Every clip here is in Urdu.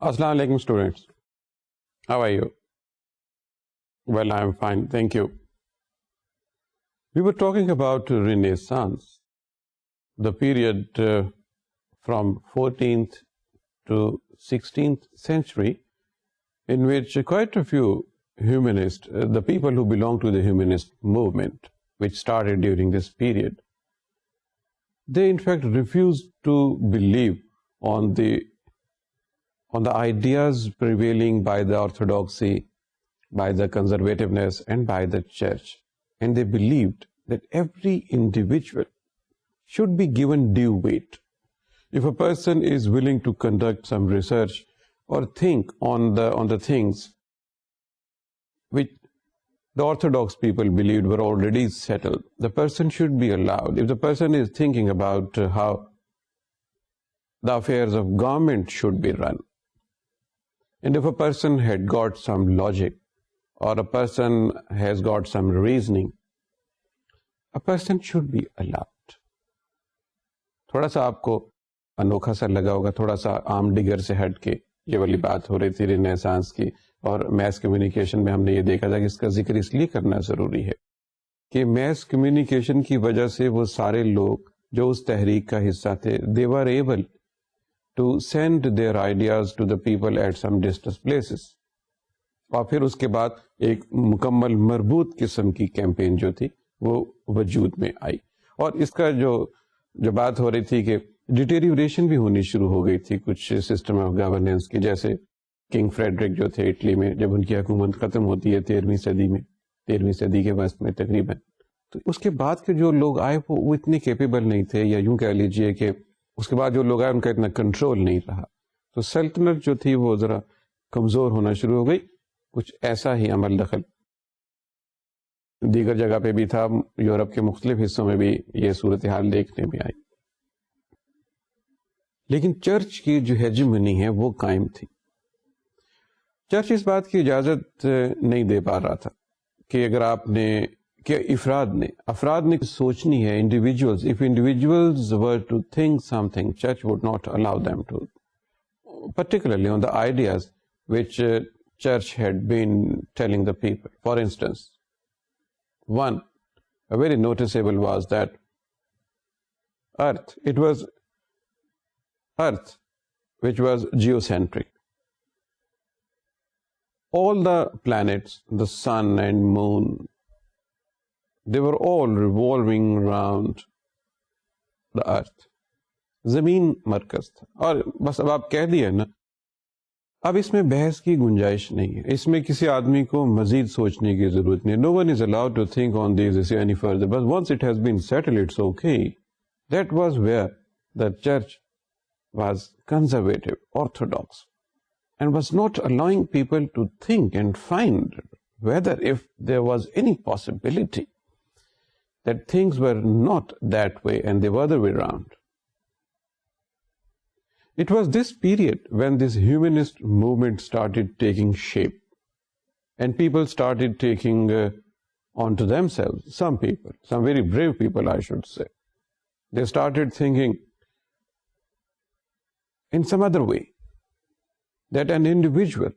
Assalamu alaikum students. How are you? Well, I am fine, thank you. We were talking about Renaissance, the period from 14th to 16th century, in which quite a few humanists, the people who belong to the humanist movement, which started during this period, they in fact refused to believe on the ideas prevailing by the orthodoxy, by the conservativeness, and by the church. And they believed that every individual should be given due weight. If a person is willing to conduct some research or think on the things which the orthodox people believed were already settled, the person should be allowed. If the person is thinking about how the affairs of government should be run, and if a person had got some logic or a person has got some reasoning, a person should be allowed. تھوڑا سا آپ کو انوکھا سا لگا ہوگا, تھوڑا سا عام ڈگر سے ہٹ کے یہ والی بات ہو رہی تھی رینیسانس کی, اور میس کمیونیکیشن میں ہم نے یہ دیکھا تھا کہ اس کا ذکر اس لیے کرنا ضروری ہے کہ میس کمیونیکیشن کی وجہ سے وہ سارے لوگ جو اس تحریک کا حصہ تھے, they were able to send their ideas to the people at some distant places. اور پھر اس کے بعد ایک مکمل مربوط قسم کی کیمپین جو تھی وہ وجود میں آئی. اور اس کا جو بات ہو رہی تھی کہ ڈیٹیریوریشن بھی ہونی شروع ہو گئی تھی کچھ سسٹم آف گورننس کی, جیسے کنگ فریڈرک جو تھے اٹلی میں, جب ان کی حکومت ختم ہوتی ہے 13ویں صدی کے وسط میں تقریباً, تو اس کے بعد کے جو لوگ آئے وہ اتنے کیپیبل نہیں تھے, یا یوں کہہ لیجئے کہ اس کے بعد جو لوگ آئے ان کا اتنا کنٹرول نہیں رہا, تو سلطنت جو تھی وہ ذرا کمزور ہونا شروع ہو گئی. کچھ ایسا ہی عمل دخل دیگر جگہ پہ بھی تھا, یورپ کے مختلف حصوں میں بھی یہ صورتحال دیکھنے میں آئی. لیکن چرچ کی جو ہیجمنی ہے وہ قائم تھی. چرچ اس بات کی اجازت نہیں دے پا رہا تھا کہ اگر آپ نے کہ افراد نے سوچنی ہے, individuals, if individuals were to think something, church would not allow them to, particularly on the ideas which church had been telling the people. For instance, one, a very noticeable was that Earth which was geocentric. All the planets, the sun and moon, they were all revolving around the earth. زمین مرکز تھا. اور بس اب آپ کہہ دیا نا, اب اس میں بحث کی گنجائش نہیں ہے, اس میں کسی آدمی کو مزید سوچنے کی ضرورت نہیں. No one is allowed to think on this any further. But once it has been settled, it's okay. That was where the church was conservative, orthodox, and was not allowing people to think and find whether if there was any possibility that things were not that way and they were the way around. It was this period when this humanist movement started taking shape, and people started taking onto themselves, some people, some very brave people I should say, they started thinking in some other way that an individual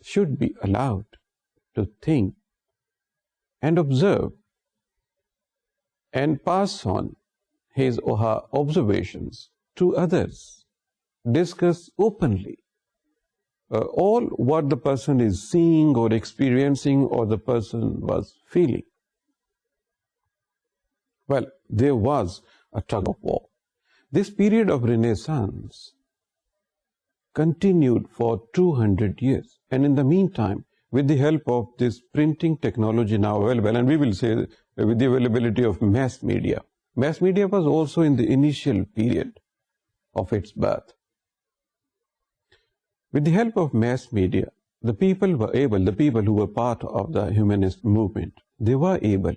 should be allowed to think and observe and pass on his or her observations to others, discuss openly all what the person is seeing or experiencing or the person was feeling. Well, there was a tug of war. This period of Renaissance continued for 200 years, and in the meantime, with the help of this printing technology now available, and we will say with the availability of mass media was also in the initial period of its birth. With the help of mass media, the people who were part of the humanist movement, they were able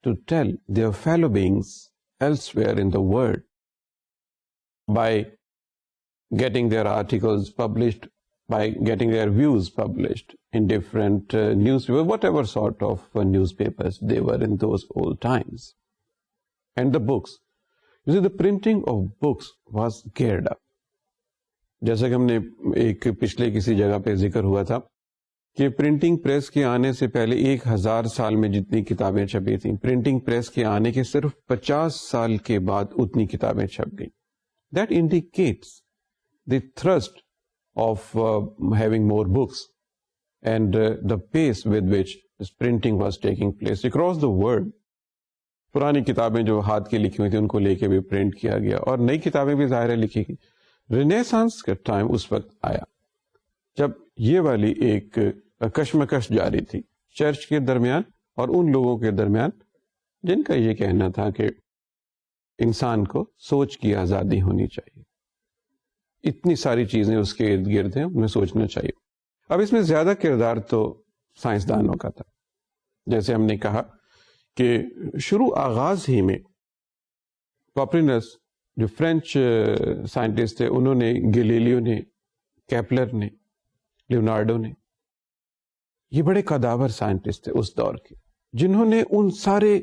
to tell their fellow beings elsewhere in the world by getting their articles published, by getting their views published in different newspapers, whatever sort of newspapers they were in those old times. And the books. You see, the printing of books was geared up. جیسا کہ ہم نے ایک پچھلے کسی جگہ پہ ذکر ہوا تھا کہ پرنٹنگ پریس کے آنے سے پہلے 1000 سال میں جتنی کتابیں چھپی تھیں، پرنٹنگ پریس کے آنے کے صرف 50 سال کے بعد اتنی کتابیں چھپ گئیں. That indicates the thrust of having more books and the pace with which this printing was taking place across the world. پرانی کتابیں جو ہاتھ کی لکھی ہوئی تھی ان کو لے کے بھی پرنٹ کیا گیا اور نئی کتابیں بھی ظاہر لکھی گئی. رینیسانس کا ٹائم اس وقت آیا جب یہ والی ایک کشمکش جاری تھی چرچ کے درمیان اور ان لوگوں کے درمیان جن کا یہ کہنا تھا کہ انسان کو سوچ کی آزادی ہونی چاہیے. اتنی ساری چیزیں اس کے ارد گرد ہیں، انہیں سوچنا چاہیے. اب اس میں زیادہ کردار تو سائنسدانوں کا تھا. جیسے ہم نے کہا کہ شروع آغاز ہی میں کوپرنس جو فرینچ سائنٹسٹ تھے، انہوں نے، گیلیلیو نے، کیپلر نے، لیونارڈو نے، یہ بڑے قداور سائنٹسٹ تھے اس دور کے، جنہوں نے ان سارے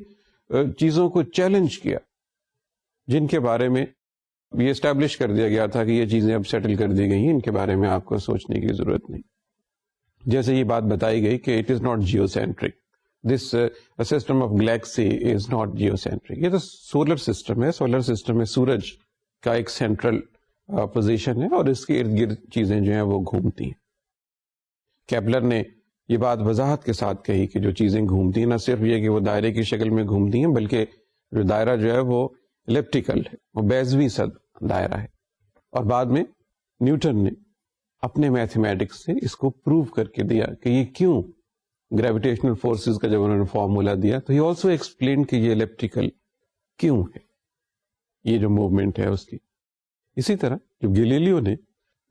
چیزوں کو چیلنج کیا جن کے بارے میں یہ اسٹیبلش کر دیا گیا تھا کہ یہ چیزیں اب سیٹل کر دی گئی ہیں، ان کے بارے میں آپ کو سوچنے کی ضرورت نہیں. جیسے یہ بات بتائی گئی کہ it is not geocentric, this system of galaxy is not geocentric. یہ تو سولر سسٹم ہے، سولر سسٹم میں سورج کا ایک سینٹرل پوزیشن ہے اور اس کے ارد گرد چیزیں جو ہیں وہ گھومتی ہیں. کیپلر نے یہ بات وضاحت کے ساتھ کہی کہ جو چیزیں گھومتی ہیں نہ صرف یہ کہ وہ دائرے کی شکل میں گھومتی ہیں بلکہ جو دائرہ جو ہے وہ الیپٹیکل ہے، وہ بیضوی صد دائرہ ہے. اور بعد میں نیوٹن نے اپنے میتھمیٹکس سے اس کو پروو کر کے دیا کہ یہ کیوں، گریویٹیشنل فورسز کا جب انہوں نے فارمولا دیا تو ہی آلسو ایکسپلین کہ یہ الیپٹیکل کیوں ہے، یہ جو موومنٹ ہے اس کی. اسی طرح جو گیلیلیو نے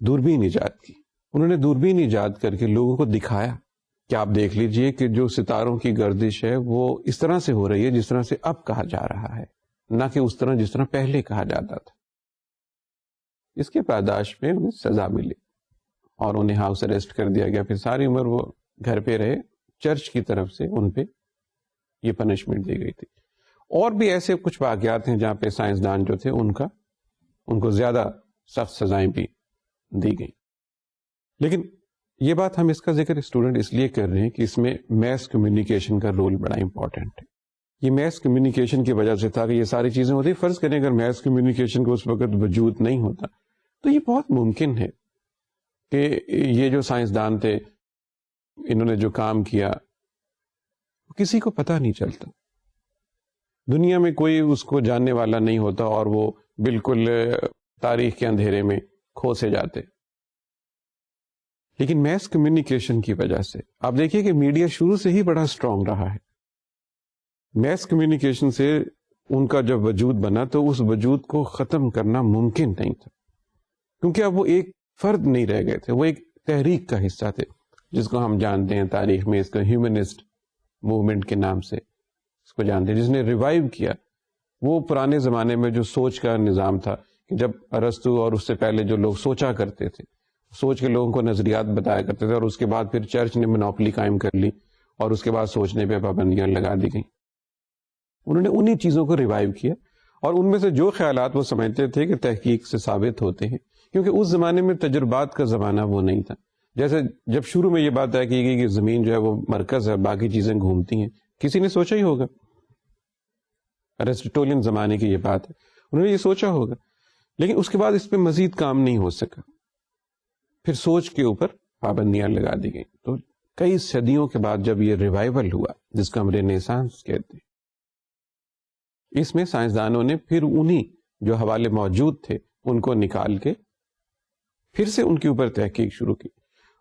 دوربین ایجاد کی، انہوں نے دوربین ایجاد کر کے لوگوں کو دکھایا کہ آپ دیکھ لیجئے کہ جو ستاروں کی گردش ہے وہ اس طرح سے ہو رہی ہے جس طرح سے اب کہا جا رہا ہے، نہ کہ اس طرح جس طرح پہلے کہا جاتا تھا. اس کے پاداش میں انہیں سزا ملی اور انہیں ہاؤس اریسٹ کر دیا گیا. پھر ساری عمر وہ گھر پہ رہے. چرچ کی طرف سے ان پہ یہ پنشمنٹ دی گئی تھی. اور بھی ایسے کچھ واقعات ہیں جہاں پہ سائنسدان جو تھے ان کو زیادہ سخت سزائیں بھی دی گئیں. لیکن یہ بات ہم اس کا ذکر اسٹوڈنٹ اس لیے کر رہے ہیں کہ اس میں میس کمیونیکیشن کا رول بڑا امپورٹنٹ ہے. یہ میس کمیونیکیشن کی وجہ سے تھا کہ یہ ساری چیزیں ہوتی. فرض کریں اگر میس کمیونیکیشن کو اس وقت وجود نہیں ہوتا تو یہ بہت ممکن ہے کہ یہ جو سائنسدان تھے انہوں نے جو کام کیا کسی کو پتہ نہیں چلتا، دنیا میں کوئی اس کو جاننے والا نہیں ہوتا اور وہ بالکل تاریخ کے اندھیرے میں کھو سے جاتے. لیکن میس کمیونیکیشن کی وجہ سے آپ دیکھیے کہ میڈیا شروع سے ہی بڑا اسٹرانگ رہا ہے. میس کمیونیکیشن سے ان کا جب وجود بنا تو اس وجود کو ختم کرنا ممکن نہیں تھا، کیونکہ اب وہ ایک فرد نہیں رہ گئے تھے، وہ ایک تحریک کا حصہ تھے جس کو ہم جانتے ہیں تاریخ میں اس کا ہیومنسٹ موومنٹ کے نام سے اس کو جانتے ہیں، جس نے ریوائیو کیا وہ پرانے زمانے میں جو سوچ کا نظام تھا کہ جب ارسطو اور اس سے پہلے جو لوگ سوچا کرتے تھے، سوچ کے لوگوں کو نظریات بتایا کرتے تھے، اور اس کے بعد پھر چرچ نے منوپلی قائم کر لی اور اس کے بعد سوچنے پہ پابندیاں لگا دی گئیں. انہوں نے انہی چیزوں کو ریوائیو کیا اور ان میں سے جو خیالات وہ سمجھتے تھے کہ تحقیق سے ثابت ہوتے ہیں، کیونکہ اس زمانے میں تجربات کا زمانہ وہ نہیں تھا. جیسے جب شروع میں یہ بات طے کی گئی کہ زمین جو ہے وہ مرکز ہے، باقی چیزیں گھومتی ہیں، کسی نے سوچا ہی ہوگا، ارسطوٹولین زمانے کی یہ بات ہے، انہوں نے یہ سوچا ہوگا، لیکن اس کے بعد اس پہ مزید کام نہیں ہو سکا. پھر سوچ کے اوپر پابندیاں لگا دی گئیں. تو کئی صدیوں کے بعد جب یہ ریوائیول ہوا جس کو ہم رینیسانس کہتے ہیں، اس میں سائنسدانوں نے پھر انہی جو حوالے موجود تھے ان کو نکال کے پھر سے ان کے اوپر تحقیق شروع کی،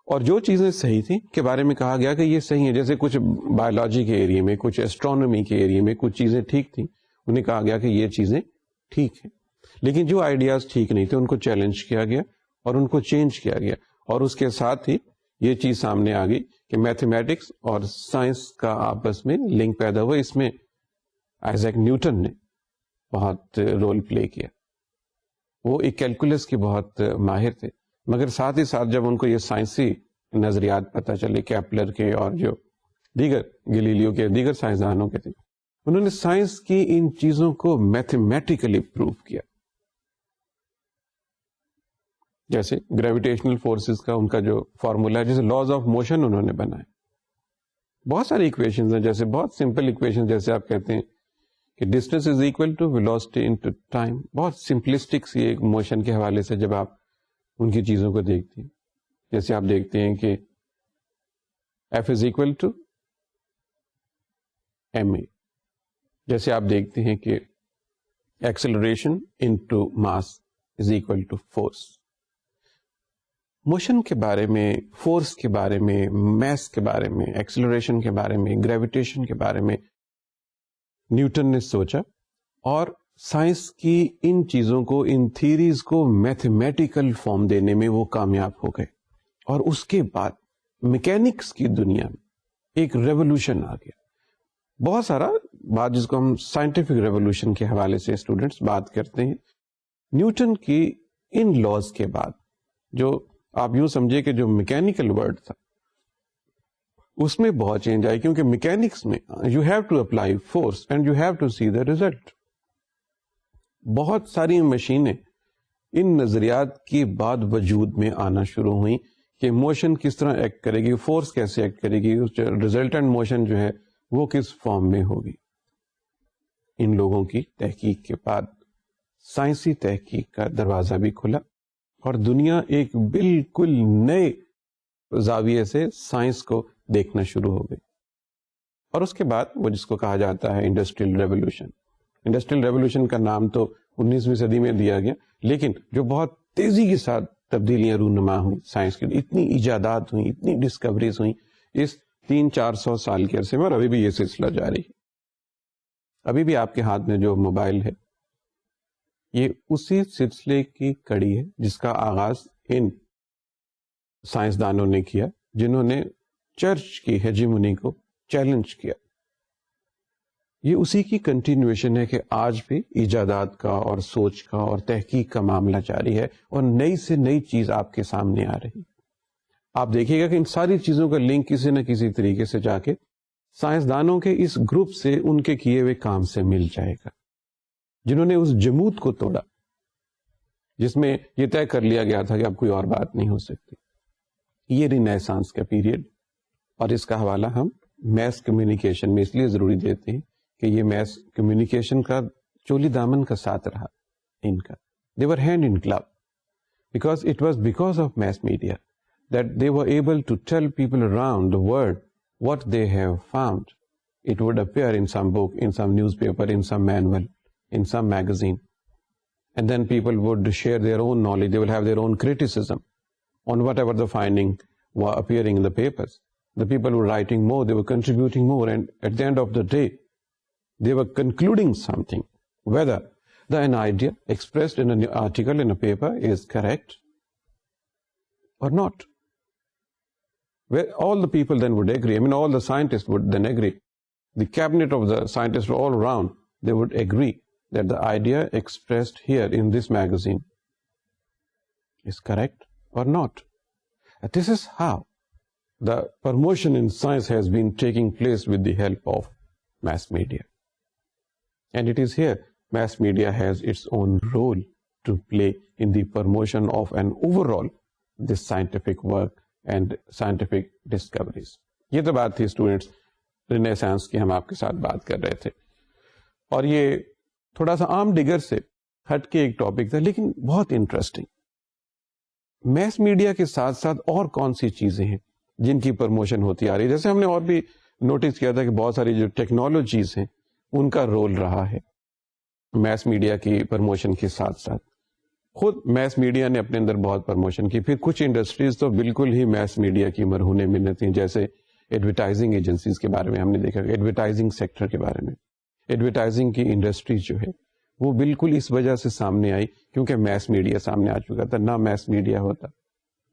اور جو چیزیں صحیح تھیں کے بارے میں کہا گیا کہ یہ صحیح ہیں. جیسے کچھ بایولوجی کے ایریے میں، کچھ ایسٹرونومی کے ایریے میں کچھ چیزیں ٹھیک تھیں، انہیں کہا گیا کہ یہ چیزیں ٹھیک ہیں. لیکن جو آئیڈیاز ٹھیک نہیں تھے ان کو چیلنج کیا گیا اور ان کو چینج کیا گیا. اور اس کے ساتھ ہی یہ چیز سامنے آ گئی کہ میتھمیٹکس اور سائنس کا آپس میں لنک پیدا ہوا. اس میں آئزیک نیوٹن نے بہت رول پلے کیا. وہ ایک کیلکولس کے بہت ماہر تھے، مگر ساتھ ہی ساتھ جب ان کو یہ سائنسی نظریات پتہ چلے کیپلر کے اور جو دیگر گلیلیو کے دیگر سائنسدانوں کے تھے، انہوں نے سائنس کی ان چیزوں کو میتھمیٹیکلی پروف کیا. جیسے گریویٹیشنل فورسز کا ان کا جو فارمولا ہے، جیسے لاز آف موشن انہوں نے بنائے. بہت ساری اکویشنز ہیں، جیسے بہت سمپل اکویشن، جیسے آپ کہتے ہیں کہ distance is equal to velocity into time. بہت سمپلسٹک سی ایک موشن کے حوالے سے جب آپ ان کی چیزوں کو دیکھتے ہیں، جیسے آپ دیکھتے ہیں کہ F is equal to M A, جیسے آپ دیکھتے ہیں کہ acceleration into mass is equal to force. Motion کے بارے میں، فورس کے بارے میں، میس کے بارے میں، ایکسلریشن کے بارے میں، گریویٹیشن کے بارے میں نیوٹن نے سوچا، اور سائنس کی ان چیزوں کو، ان تھیریز کو میتھمیٹیکل فارم دینے میں وہ کامیاب ہو گئے. اور اس کے بعد میکینکس کی دنیا میں ایک ریولوشن آ گیا. بہت سارا بات جس کو ہم سائنٹیفک ریولوشن کے حوالے سے اسٹوڈنٹس بات کرتے ہیں. نیوٹن کی ان لاز کے بعد، جو آپ یوں سمجھے کہ جو میکینیکل ورلڈ تھا اس میں بہت چینج آئی، کیونکہ میکینکس میں you have to apply force and you have see the result. بہت ساری مشینیں ان نظریات کی بعد وجود میں آنا شروع ہوئیں کہ موشن کس طرح ایکٹ کرے گی، فورس کیسے ایکٹ کرے گی، ریزلٹنٹ موشن جو ہے وہ کس فارم میں ہوگی. ان لوگوں کی تحقیق کے بعد سائنسی تحقیق کا دروازہ بھی کھلا، اور دنیا ایک بالکل نئے زاویے سے سائنس کو دیکھنا شروع ہو گئی. اور اس کے بعد وہ جس کو کہا جاتا ہے انڈسٹریل ریولوشن. انڈسٹریل ریولوشن کا نام تو 19ویں صدی میں دیا گیا، لیکن جو بہت تیزی کے ساتھ تبدیلیاں رونما ہوئی سائنس کی، اتنی ایجادات ہوئیں، اتنی ڈسکوریز ہوئیں اس 300-400 سال کے عرصے میں، اور ابھی بھی یہ سلسلہ جاری ہے. ابھی بھی آپ کے ہاتھ میں جو موبائل ہے یہ اسی سلسلے کی کڑی ہے جس کا آغاز ان سائنسدانوں نے کیا جنہوں نے چرچ کی ہیجیمونی کو چیلنج کیا. یہ اسی کی کنٹینیویشن ہے کہ آج بھی ایجادات کا اور سوچ کا اور تحقیق کا معاملہ جاری ہے، اور نئی سے نئی چیز آپ کے سامنے آ رہی. آپ دیکھیے گا کہ ان ساری چیزوں کا لنک کسی نہ کسی طریقے سے جا کے سائنسدانوں کے اس گروپ سے، ان کے کیے ہوئے کام سے مل جائے گا، جنہوں نے اس جمود کو توڑا جس میں یہ طے کر لیا گیا تھا کہ اب کوئی اور بات نہیں ہو سکتی. یہ رینیسانس کا پیریڈ، اور اس کا حوالہ ہم میس کمیونیکیشن میں اس لیے ضروری دیتے ہیں کہ یہ میس کمیونیکیشن کا چولی دامن کا ساتھ رہا ان کا. They were hand in glove because it was because of mass media that they were able to tell people around the world what they have found. It would appear in some book, in some newspaper, in some manual, in some magazine. And then people would share their own knowledge. They will have their own criticism on whatever the finding were appearing in the papers. The people were writing more, they were contributing more, and at the end of the day, they were concluding something, whether an idea expressed in an article in a paper is correct or not. Where all the people then would agree, I mean all the scientists would then agree, the cabinet of the scientists all around, they would agree that the idea expressed here in this magazine is correct or not. And this is how the promotion in science has been taking place with the help of mass media. And it is here mass media has its own role to play in the promotion of an overall this scientific work and scientific discoveries. یہ تو بات تھی اسٹوڈینٹس رینیسانس کی، ہم آپ کے ساتھ بات کر رہے تھے، اور یہ تھوڑا سا عام ڈگر سے ہٹ کے ایک ٹاپک تھا لیکن بہت انٹرسٹنگ. میس میڈیا کے ساتھ ساتھ اور کون سی چیزیں ہیں جن کی پروموشن ہوتی آ رہی ہے؟ جیسے ہم نے اور بھی نوٹس کیا تھا کہ بہت ساری جو ٹیکنالوجیز ہیں ان کا رول رہا ہے میس میڈیا کی پروموشن کے ساتھ ساتھ. خود میس میڈیا نے اپنے اندر بہت پروموشن کی. پھر کچھ انڈسٹریز تو بالکل ہی میس میڈیا کی مرہون منت ہیں، جیسے ایڈورٹائزنگ ایجنسیز کے بارے میں ہم نے دیکھا، ایڈورٹائزنگ سیکٹر کے بارے میں. ایڈورٹائزنگ کی انڈسٹری جو ہے وہ بالکل اس وجہ سے سامنے آئی کیونکہ میس میڈیا سامنے آ چکا تھا. نہ میس میڈیا ہوتا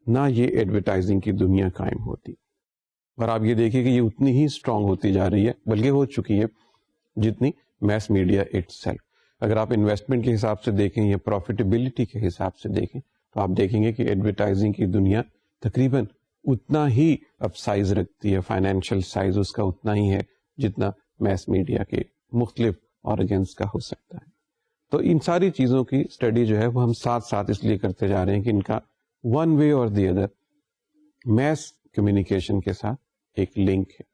نہ یہ ایڈورٹائزنگ کی دنیا قائم ہوتی. اور آپ یہ دیکھیے کہ یہ اتنی ہی اسٹرانگ ہوتی جا رہی ہے، بلکہ ہو چکی ہے جتنی میس میڈیا اٹ سیلف. اگر آپ انویسٹمنٹ کے حساب سے دیکھیں یا پروفیٹیبلٹی کے حساب سے دیکھیں تو آپ دیکھیں گے کہ ایڈورٹائزنگ کی دنیا تقریباً اتنا ہی اب سائز رکھتی ہے، فائنینشیل سائز اس کا اتنا ہی ہے جتنا میس میڈیا کے مختلف آرگنز کا ہو سکتا ہے. تو ان ساری چیزوں کی اسٹڈی جو ہے وہ ہم ساتھ ساتھ اس لیے کرتے جا رہے ہیں کہ ان کا ون وے اور دی ادر میس کمیونیکیشن کے ساتھ ایک لنک ہے.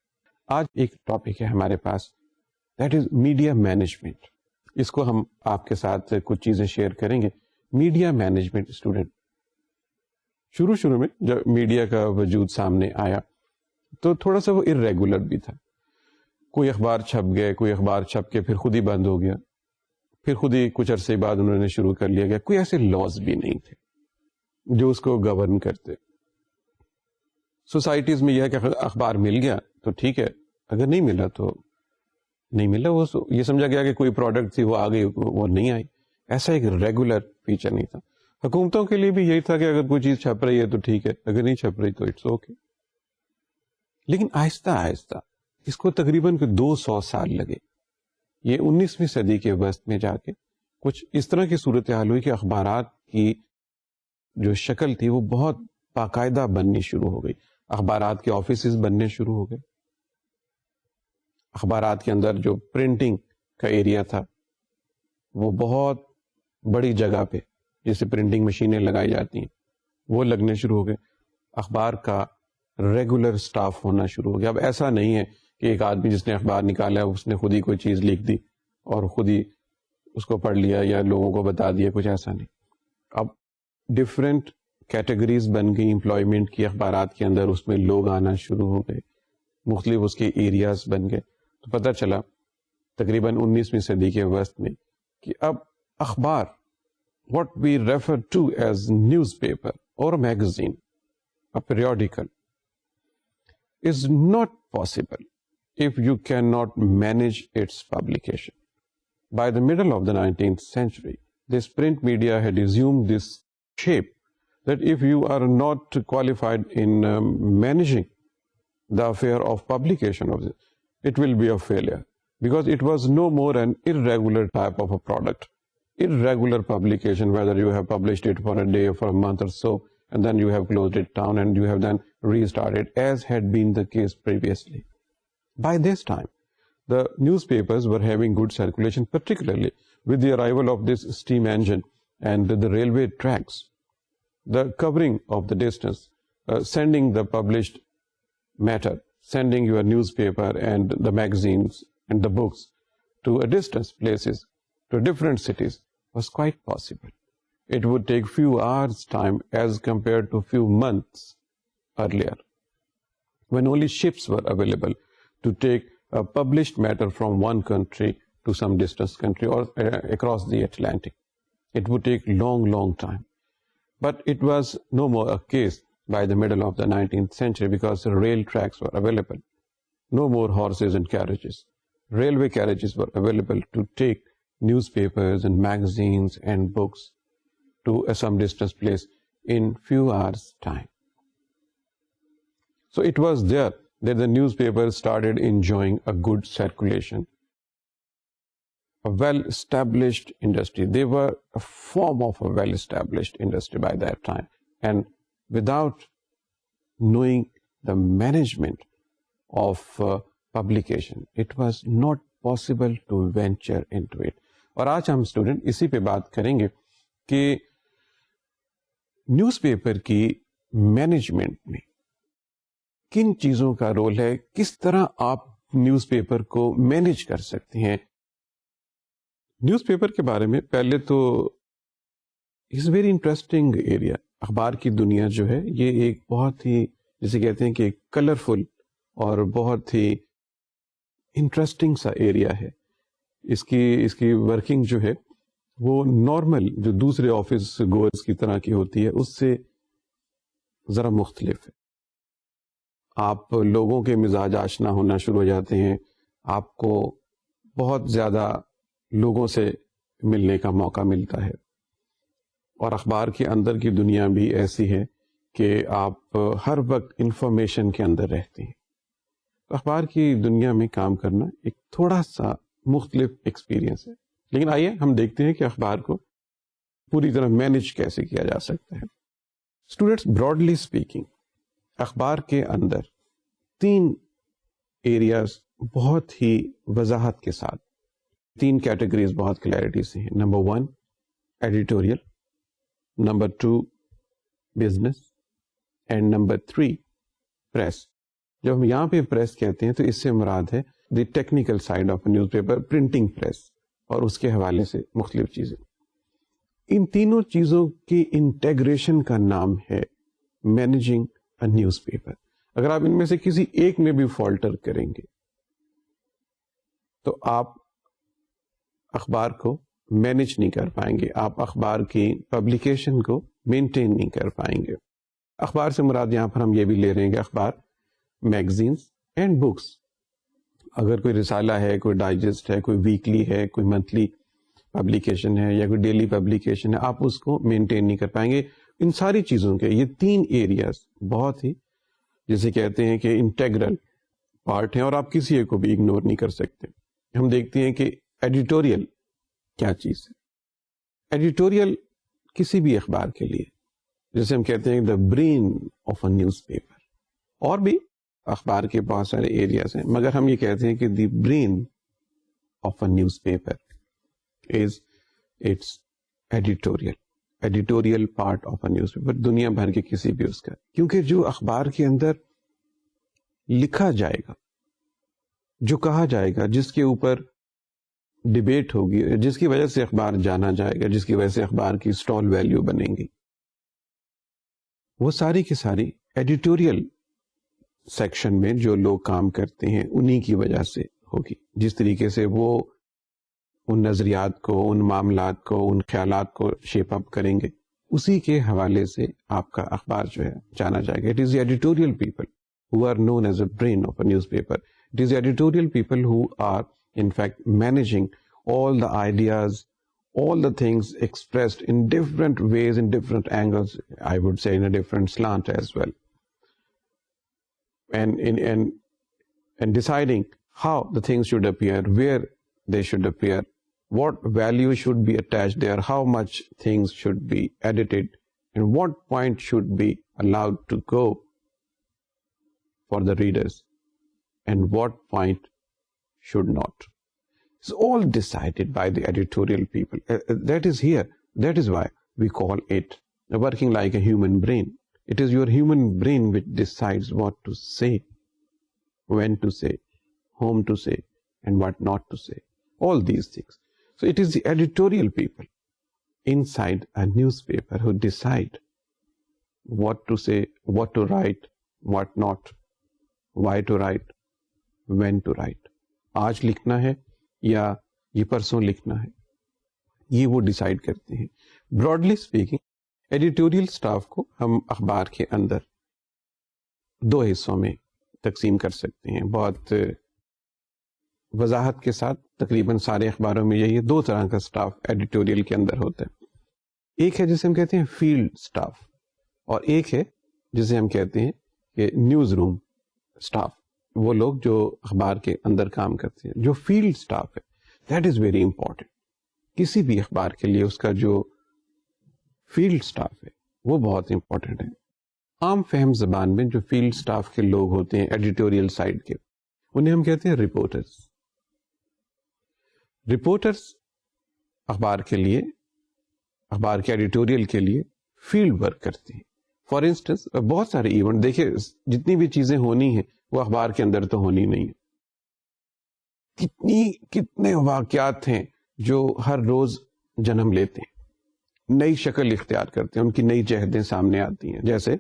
آج ایک ٹاپک ہے ہمارے پاس, دیٹ از میڈیا مینجمنٹ. اس کو ہم آپ کے ساتھ کچھ چیزیں شیئر کریں گے. میڈیا مینجمنٹ اسٹوڈنٹ, شروع میں جب میڈیا کا وجود سامنے آیا تو تھوڑا سا وہ ارریگولر بھی تھا. کوئی اخبار چھپ گئے, کوئی اخبار چھپ کے پھر خود ہی بند ہو گیا, پھر خود ہی کچھ عرصے بعد انہوں نے شروع کر لیا گیا. کوئی ایسے لاز بھی نہیں تھے جو اس کو گورن کرتے. سوسائٹیز میں یہ ہے کہ اخبار مل گیا تو ٹھیک ہے, اگر نہیں ملا تو نہیں ملا. وہ یہ سمجھا گیا کہ کوئی پروڈکٹ تھی وہ آ گئی, وہ نہیں آئی. ایسا ایک ریگولر فیچر نہیں تھا. حکومتوں کے لیے بھی یہی تھا کہ اگر کوئی چیز چھپ رہی ہے تو ٹھیک ہے, اگر نہیں چھپ رہی تو اٹس اوکے. لیکن آہستہ آہستہ اس کو تقریباً 200 سال لگے. یہ 19ویں صدی کے وسط میں جا کے کچھ اس طرح کی صورتحال ہوئی کہ اخبارات کی جو شکل تھی وہ بہت باقاعدہ بننی شروع ہو گئی. اخبارات کے آفیسز بننے شروع ہو گئے. اخبارات کے اندر جو پرنٹنگ کا ایریا تھا وہ بہت بڑی جگہ پہ, جیسے پرنٹنگ مشینیں لگائی جاتی ہیں, وہ لگنے شروع ہو گئے. اخبار کا ریگولر سٹاف ہونا شروع ہو گیا. اب ایسا نہیں ہے کہ ایک آدمی جس نے اخبار نکالا اس نے خود ہی کوئی چیز لکھ دی اور خود ہی اس کو پڑھ لیا یا لوگوں کو بتا دیا, کچھ ایسا نہیں. اب ڈفرینٹ کیٹیگریز بن گئی امپلائمنٹ کی اخبارات کے اندر, اس میں لوگ آنا شروع ہو گئے, مختلف اس کے ایریاز بن گئے. تو پتہ چلا تقریباً 19ویں صدی کے وسط میں کہ اب اخبار, what we refer to as newspaper or magazine, a periodical, is not possible if you cannot manage its publication. By the middle of the 19th century, this print media had assumed this shape that if you are not qualified in managing the affair of publication of this, it will be a failure, because it was no more an irregular type of a product. Irregular publication, whether you have published it for a day or for a month or so, and then you have closed it down and you have then restarted, as had been the case previously. By this time, the newspapers were having good circulation, particularly with the arrival of this steam engine and the railway tracks. The covering of the distance, sending the published matter, sending your newspaper and the magazines and the books to a distance places, to different cities, was quite possible. It would take few hours time as compared to few months earlier, when only ships were available to take a published matter from one country to some distant country or across the Atlantic. It would take long time. But it was no more a case by the middle of the 19th century, because the rail tracks were available. No more horses and carriages. Railway carriages were available to take newspapers and magazines and books to some distant place in few hours time. So it was there that the newspapers started enjoying a good circulation, a well-established industry. They were a form of a well-established industry by that time. And without knowing the management of publication, it was not possible to venture into it. اور آج ہم اسٹوڈنٹ اسی پہ بات کریں گے کہ نیوز پیپر کی مینجمنٹ میں کن چیزوں کا رول ہے, کس طرح آپ نیوز پیپر کو مینج کر سکتے ہیں. نیوز پیپر کے بارے میں پہلے تو اٹس ویری انٹرسٹنگ ایریا. اخبار کی دنیا جو ہے یہ ایک بہت ہی, جسے کہتے ہیں کہ کلرفل اور بہت ہی انٹرسٹنگ سا ایریا ہے. اس کی ورکنگ جو ہے وہ نارمل جو دوسرے آفس گوئرز کی طرح کی ہوتی ہے اس سے ذرا مختلف ہے. آپ لوگوں کے مزاج آشنا ہونا شروع ہو جاتے ہیں, آپ کو بہت زیادہ لوگوں سے ملنے کا موقع ملتا ہے, اور اخبار کے اندر کی دنیا بھی ایسی ہے کہ آپ ہر وقت انفارمیشن کے اندر رہتے ہیں. اخبار کی دنیا میں کام کرنا ایک تھوڑا سا مختلف ایکسپیرینس ہے. لیکن آئیے ہم دیکھتے ہیں کہ اخبار کو پوری طرح مینج کیسے کیا جا سکتا ہے. اسٹوڈینٹس, براڈلی اسپیکنگ اخبار کے اندر 3 ایریاز بہت ہی وضاحت کے ساتھ, 3 کیٹیگریز بہت کلیئرٹی سے ہیں. Number 1 editorial, number 2 business, and number 3 press. جب ہم یہاں پہ پریس کہتے ہیں تو اس سے مراد ہے the technical side of newspaper, printing press, اور اس کے حوالے سے مختلف چیزیں. ان تینوں چیزوں کی انٹیگریشن کا نام ہے مینیجنگ اے نیوز پیپر. اگر آپ ان میں سے کسی ایک میں بھی فالٹر کریں گے تو آپ اخبار کو مینج نہیں کر پائیں گے, آپ اخبار کی پبلیکیشن کو مینٹین نہیں کر پائیں گے. اخبار سے مراد یہاں پر ہم یہ بھی لے رہے ہیں کہ اخبار, میگزینس اینڈ بکس. اگر کوئی رسالہ ہے, کوئی ڈائجسٹ ہے, کوئی ویکلی ہے, کوئی منتھلی پبلیکیشن ہے یا کوئی ڈیلی پبلیکیشن ہے, آپ اس کو مینٹین نہیں کر پائیں گے. ان ساری چیزوں کے یہ 3 ایریاز بہت ہی جسے کہتے ہیں کہ انٹیگرل پارٹ ہیں, اور آپ کسی ایک کو بھی اگنور نہیں کر سکتے. ہم دیکھتے ہیں کہ ایڈیٹوریل کیا چیز ہے. ایڈیٹوریل کسی بھی اخبار کے لیے, جیسے ہم کہتے ہیں the brain of a news paper, اور بھی اخبار کے بہت سارے ایریاز ہیں, مگر ہم یہ کہتے ہیں کہ the brain of a newspaper is its editorial part of a newspaper. دنیا بھر کے کسی بھی اس کا, کیونکہ جو اخبار کے اندر لکھا جائے گا, جو کہا جائے گا, جس کے اوپر ڈیبیٹ ہوگی, جس کی وجہ سے اخبار جانا جائے گا, جس کی وجہ سے اخبار کی اسٹال ویلیو بنے گی, وہ ساری کی ساری ایڈیٹوریل سیکشن میں جو لوگ کام کرتے ہیں انہی کی وجہ سے ہوگی. جس طریقے سے وہ ان نظریات کو, ان معاملات کو, ان خیالات کو شیپ اپ کریں گے, اسی کے حوالے سے آپ کا اخبار جو ہے جانا جائے گا. It is editorial people who are known as a brain of a newspaper. It is editorial people who are in fact managing all the ideas, all the things expressed in different ways, in different angles, I would say in a different slant as well, and deciding how the things should appear, where they should appear, what value should be attached there, how much things should be edited, and what point should be allowed to go for the readers and what point should not. It's all decided by the editorial people. That is here. That is why we call it working like a human brain. It is your human brain which decides what to say, when to say, whom to say, and what not to say. All these things. So it is the editorial people inside a newspaper who decide what to say, what to write, what not, why to write, when to write. آج لکھنا ہے یا یہ پرسوں لکھنا ہے, یہ وہ ڈیسائیڈ کرتے ہیں. براڈلی اسپیکنگ, ایڈیٹوریل سٹاف کو ہم اخبار کے اندر 2 حصوں میں تقسیم کر سکتے ہیں. بہت وضاحت کے ساتھ تقریباً سارے اخباروں میں یہی 2 طرح کا سٹاف ایڈیٹوریل کے اندر ہوتا ہے. ایک ہے جسے ہم کہتے ہیں فیلڈ سٹاف, اور ایک ہے جسے ہم کہتے ہیں کہ نیوز روم سٹاف. وہ لوگ جو اخبار کے اندر کام کرتے ہیں. جو فیلڈ سٹاف ہے دیٹ از ویری امپورٹنٹ. کسی بھی اخبار کے لیے اس کا جو فیلڈ سٹاف ہے وہ بہت امپورٹنٹ ہے. عام فہم زبان میں جو فیلڈ سٹاف کے لوگ ہوتے ہیں ایڈیٹوریل سائڈ کے, انہیں ہم کہتے ہیں رپورٹرز. رپورٹرز اخبار کے لیے, اخبار کے ایڈیٹوریل کے لیے فیلڈ ورک کرتے ہیں. فار انسٹنس بہت سارے ایونٹ دیکھیں, جتنی بھی چیزیں ہونی ہیں وہ اخبار کے اندر تو ہونی نہیں ہے. کتنے واقعات ہیں جو ہر روز جنم لیتے ہیں, نئی شکل اختیار کرتے ہیں, ان کی نئی جہدیں سامنے آتی ہیں. جیسے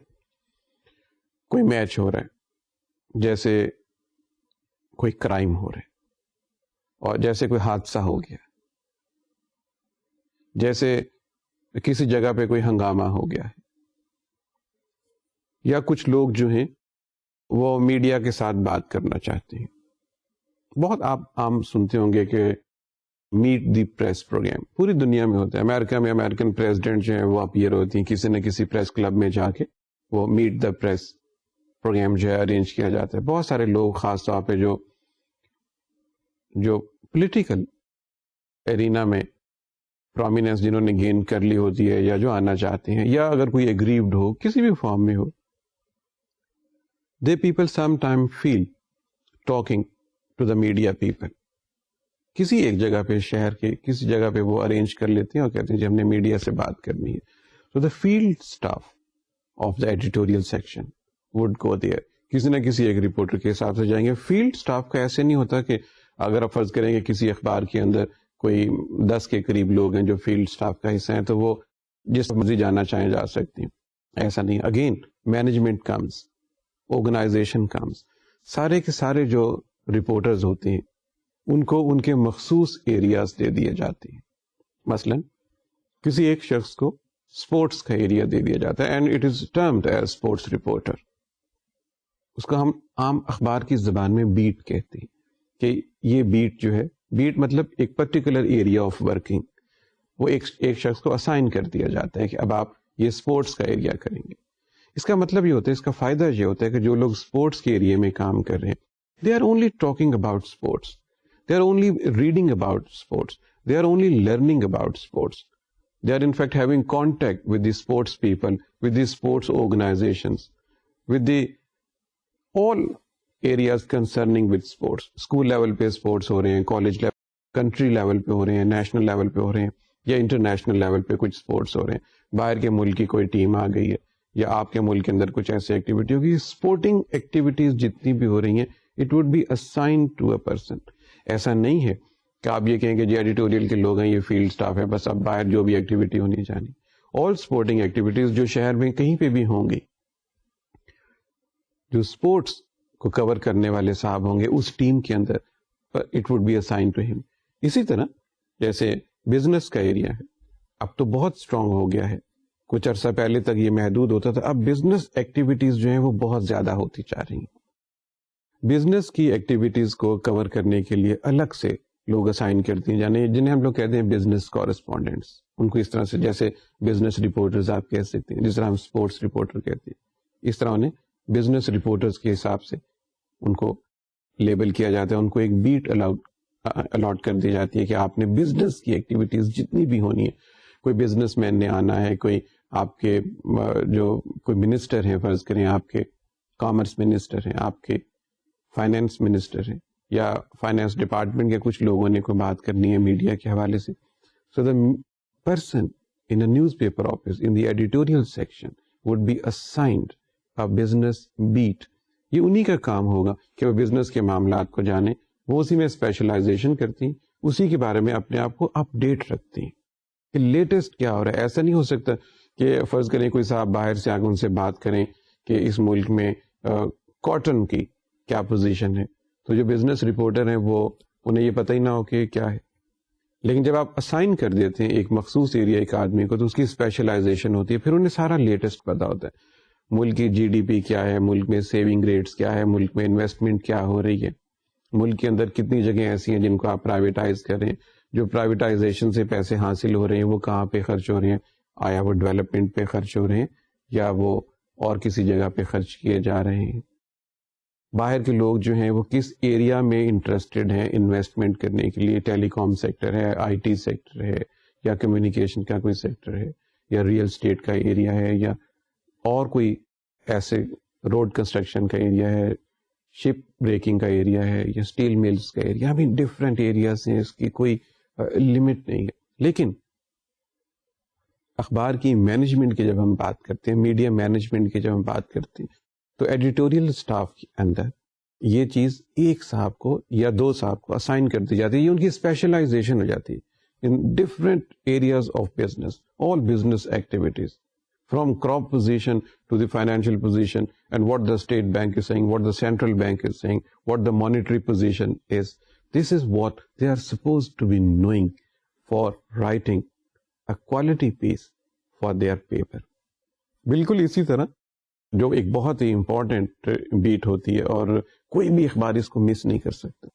کوئی میچ ہو رہا ہے, جیسے کوئی کرائم ہو رہا ہے, اور جیسے کوئی حادثہ ہو گیا, جیسے کسی جگہ پہ کوئی ہنگامہ ہو گیا ہے, یا کچھ لوگ جو ہیں وہ میڈیا کے ساتھ بات کرنا چاہتے ہیں. بہت آپ عام سنتے ہوں گے کہ میٹ دی پریس پروگرام پوری دنیا میں ہوتا ہے. امریکہ میں امریکن پریزیڈنٹ جو ہیں وہ اپیئر ہوتی ہیں کسی نہ کسی پریس کلب میں جا کے, وہ میٹ دا پریس پروگرام جو ہے ارینج کیا جاتا ہے. بہت سارے لوگ خاص طور پہ جو پولیٹیکل ایرینا میں پرومیننس جنہوں نے گین کر لی ہوتی ہے, یا جو آنا چاہتے ہیں, یا اگر کوئی ایگریوڈ ہو کسی بھی فارم میں ہو, they people sometime feel talking to the media people. کسی ایک جگہ پہ, شہر کے کسی جگہ پہ وہ ارینج کر لیتے ہیں اور کہتے ہیں جی ہم نے میڈیا سے بات کرنی ہے. So the field staff of the editorial section would go there. کسی نہ کسی ایک رپورٹر کے حساب سے جائیں گے. فیلڈ سٹاف کا ایسے نہیں ہوتا کہ اگر آپ فرض کریں کہ کسی اخبار کے اندر کوئی 10 کے قریب لوگ ہیں جو فیلڈ سٹاف کا حصہ ہیں تو وہ جس مرضی جانا چاہیں جا سکتے ہیں. ایسا نہیں. Again management comes, organisation comes. سارے کے سارے جو رپورٹرز ہوتے ہیں ان کو ان کے مخصوص ایریاز دے دیے جاتے ہیں. مثلا کسی ایک شخص کو اسپورٹس کا ایریا دے دیا جاتا ہے and it is termed as sports reporter. اس کو ہم عام اخبار کی زبان میں بیٹ کہتے ہیں کہ یہ بیٹ جو ہے, بیٹ مطلب ایک پرٹیکولر ایریا آف ورکنگ, وہ ایک شخص کو اسائن کر دیا جاتا ہے کہ اب آپ یہ اسپورٹس کا ایریا کریں گے. اس کا مطلب یہ ہوتا ہے, اس کا فائدہ یہ ہوتا ہے کہ جو لوگ اسپورٹس کے ایریا میں کام کر رہے ہیں they are only talking about sports, they are only reading about sports, they are only learning about sports. They are in fact having contact with the sports people, with the sports organizations, with the all areas concerning with sports. School level پہ sports ہو رہے ہیں, college level, country level پہ ہو رہے ہیں, national level پہ ہو رہے ہیں, یا international level پہ کچھ sports ہو رہے ہیں. باہر کے ملک کی کوئی ٹیم آ گئی ہے یا آپ کے ملک کے اندر کچھ ایسی ایکٹیویٹی ہوگی. اسپورٹنگ ایکٹیویٹیز جتنی بھی ہو رہی ہیں it would be assigned to a person. ایسا نہیں ہے کہ آپ یہ کہیں کہ جی ایڈیٹوریل کے لوگ ہیں, یہ فیلڈ سٹاف ہے, بس اب باہر جو بھی ایکٹیویٹی ہونی چاہیے. آل اسپورٹنگ ایکٹیویٹیز جو شہر میں کہیں پہ بھی ہوں گی, جو اسپورٹس کو کور کرنے والے صاحب ہوں گے اس ٹیم کے اندر, it would be assign to him. اسی طرح جیسے بزنس کا ایریا ہے, اب تو بہت اسٹرانگ ہو گیا ہے. کچھ عرصہ پہلے تک یہ محدود ہوتا تھا, اب بزنس ایکٹیویٹیز جو ہیں وہ بہت زیادہ ہوتی جا رہی ہیں. بزنس کی ایکٹیویٹیز کو کور کرنے کے لیے الگ سے لوگ اسائن کرتے ہیں, یعنی جنہیں ہم لوگ کہتے ہیں بزنس کورسپونڈنٹس. ان کو اس طرح سے جیسے بزنس رپورٹرز آپ کہہ سکتے ہیں, جس طرح ہم اسپورٹس رپورٹر کہتے ہیں, اس طرح انہیں بزنس رپورٹرز کے حساب سے ان کو لیبل کیا جاتا ہے. ان کو ایک بیٹ الاٹ کر دی جاتی ہے کہ آپ نے بزنس کی ایکٹیویٹیز جتنی بھی ہونی ہے, کوئی بزنس مین نے آنا ہے, کوئی آپ کے جو کوئی منسٹر ہیں, فرض کریں آپ کے کامرس منسٹر ہیں, آپ کے فائنینس منسٹر ہیں, یا فائنینس ڈپارٹمنٹ کے کچھ لوگوں نے کوئی بات کرنی ہے میڈیا کے حوالے سے. So the person in a newspaper office in the editorial section would be assigned a business beat. یہ انہی کا کام ہوگا کہ وہ بزنس کے معاملات کو جانیں, وہ اسی میں اسپیشلائزیشن کرتی ہیں, اسی کے بارے میں اپنے آپ کو اپ ڈیٹ رکھتی ہیں کہ لیٹسٹ کیا ہو رہا ہے. ایسا نہیں ہو سکتا کہ فرض کریں کوئی صاحب باہر سے آگے ان سے بات کریں کہ اس ملک میں کاٹن کی کیا پوزیشن ہے, تو جو بزنس رپورٹر ہیں وہ انہیں یہ پتہ ہی نہ ہو کہ کیا ہے. لیکن جب آپ اسائن کر دیتے ہیں ایک مخصوص ایریا ایک آدمی کو, تو اس کی اسپیشلائزیشن ہوتی ہے, پھر انہیں سارا لیٹسٹ پتا ہوتا ہے. ملک کی جی ڈی پی کیا ہے, ملک میں سیونگ ریٹس کیا ہے, ملک میں انویسٹمنٹ کیا ہو رہی ہے, ملک کے اندر کتنی جگہیں ایسی ہیں جن کو آپ پرائیویٹائز کر رہے ہیں, جو پرائیویٹائزیشن سے پیسے حاصل ہو رہے ہیں وہ کہاں پہ خرچ ہو رہے ہیں, آیا وہ ڈیولپمنٹ پہ خرچ ہو رہے ہیں یا وہ اور کسی جگہ پہ خرچ کیے جا رہے ہیں. باہر کے لوگ جو ہیں وہ کس ایریا میں انٹرسٹڈ ہیں انویسٹمنٹ کرنے کے لیے, ٹیلی کام سیکٹر ہے, آئی ٹی سیکٹر ہے, یا کمیونیکیشن کا کوئی سیکٹر ہے, یا ریئل اسٹیٹ کا ایریا ہے, یا اور کوئی ایسے روڈ کنسٹرکشن کا ایریا ہے, شپ بریکنگ کا ایریا ہے, یا اسٹیل ملز کا ایریا. ابھی ڈفرینٹ ایریاز ہیں, اس کی کوئی لمٹ نہیں ہے. لیکن اخبار کی مینجمنٹ کی جب ہم بات کرتے ہیں, میڈیا مینجمنٹ کی جب ہم بات کرتے ہیں, تو ایڈیٹوریل اسٹاف کے اندر یہ چیز ایک صاحب کو یا دو صاحب کو اسائن کر دی جاتی ہے. یہ ان کی اسپیشلائزیشن ہو جاتی ہے in different areas of business, all business activities, from crop position to the financial position, and what the state bank is seeing, what the central bank is seeing, what the monetary position is. This is what they are suppose to be knowing for writing a quality piece for their paper. بالکل اسی طرح جو ایک بہت ہی امپورٹنٹ بیٹ ہوتی ہے اور کوئی بھی اخبار اس کو مس نہیں کر سکتا,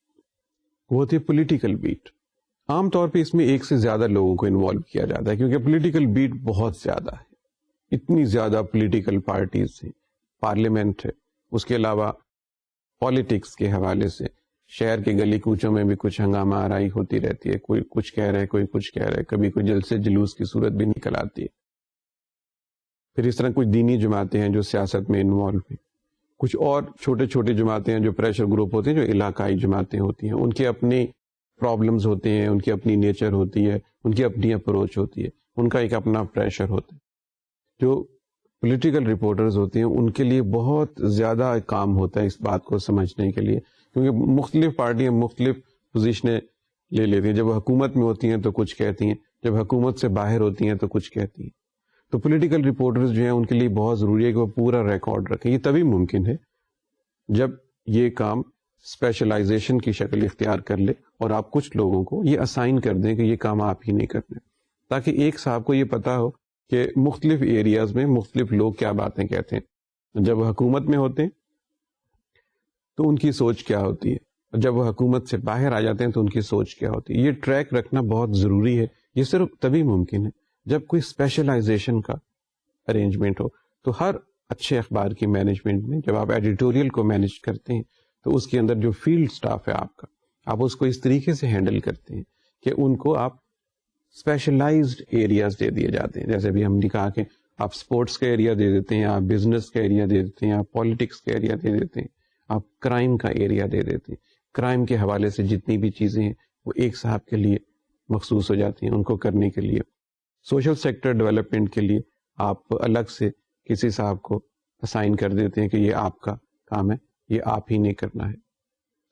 وہ ہوتی ہے پولیٹیکل بیٹ. عام طور پہ اس میں ایک سے زیادہ لوگوں کو انوالو کیا جاتا ہے کیونکہ پولیٹیکل بیٹ بہت زیادہ ہے. اتنی زیادہ پولیٹیکل پارٹیز ہیں, پارلیمنٹ ہے, اس کے علاوہ پالیٹکس کے حوالے سے شہر کے گلی کوچوں میں بھی کچھ ہنگامہ آرائی ہوتی رہتی ہے, کوئی کچھ کہہ رہا ہے, کوئی کچھ کہہ رہا ہے, کبھی کوئی جلسے جلوس کی صورت بھی نکل آتی ہے. پھر اس طرح کچھ دینی جماعتیں ہیں جو سیاست میں انوالو ہیں, کچھ اور چھوٹے چھوٹے جماعتیں ہیں جو پریشر گروپ ہوتے ہیں, جو علاقائی جماعتیں ہوتی ہیں, ان کے اپنے پرابلمز ہوتے ہیں, ان کی اپنی نیچر ہوتی ہے, ان کی اپنی اپروچ ہوتی ہے, ان کا ایک اپنا پریشر ہوتا ہے. جو پولیٹیکل رپورٹرز ہوتے ہیں ان کے لیے بہت زیادہ کام ہوتا ہے اس بات کو سمجھنے کے لیے, کیونکہ مختلف پارٹیاں مختلف پوزیشنیں لے لیتی ہیں. جب وہ حکومت میں ہوتی ہیں تو کچھ کہتی ہیں, جب حکومت سے باہر ہوتی ہیں تو کچھ کہتی ہیں. تو پولیٹیکل رپورٹرز جو ہیں ان کے لیے بہت ضروری ہے کہ وہ پورا ریکارڈ رکھیں. یہ تبھی ممکن ہے جب یہ کام اسپیشلائزیشن کی شکل اختیار کر لے اور آپ کچھ لوگوں کو یہ اسائن کر دیں کہ یہ کام آپ ہی نہیں کرنے, تاکہ ایک صاحب کو یہ پتا ہو کہ مختلف ایریاز میں مختلف لوگ کیا باتیں کہتے ہیں. جب وہ حکومت میں ہوتے ہیں تو ان کی سوچ کیا ہوتی ہے, اور جب وہ حکومت سے باہر آ جاتے ہیں تو ان کی سوچ کیا ہوتی ہے. یہ ٹریک رکھنا بہت ضروری ہے. یہ صرف تبھی ممکن ہے جب کوئی اسپیشلائزیشن کا ارینجمنٹ ہو. تو ہر اچھے اخبار کی مینجمنٹ میں جب آپ ایڈیٹوریل کو مینج کرتے ہیں تو اس کے اندر جو فیلڈ سٹاف ہے آپ کا, آپ اس کو اس طریقے سے ہینڈل کرتے ہیں کہ ان کو آپ اسپیشلائزڈ ایریاز دے دیے جاتے ہیں. جیسے بھی ہم نے کہا کہ آپ اسپورٹس کا ایریا دے دیتے ہیں, آپ بزنس کا ایریا دے دیتے ہیں, آپ پالیٹکس کا ایریا دے دیتے ہیں, آپ کرائم کا ایریا دے دیتے ہیں. کرائم کے حوالے سے جتنی بھی چیزیں ہیں وہ ایک صاحب کے لیے مخصوص ہو جاتی ہیں ان کو کرنے کے لیے. سوشل سیکٹر ڈیولپمنٹ کے لیے آپ الگ سے کسی صاحب کو اسائن کر دیتے ہیں کہ یہ آپ کا کام ہے, یہ آپ ہی نے کرنا ہے.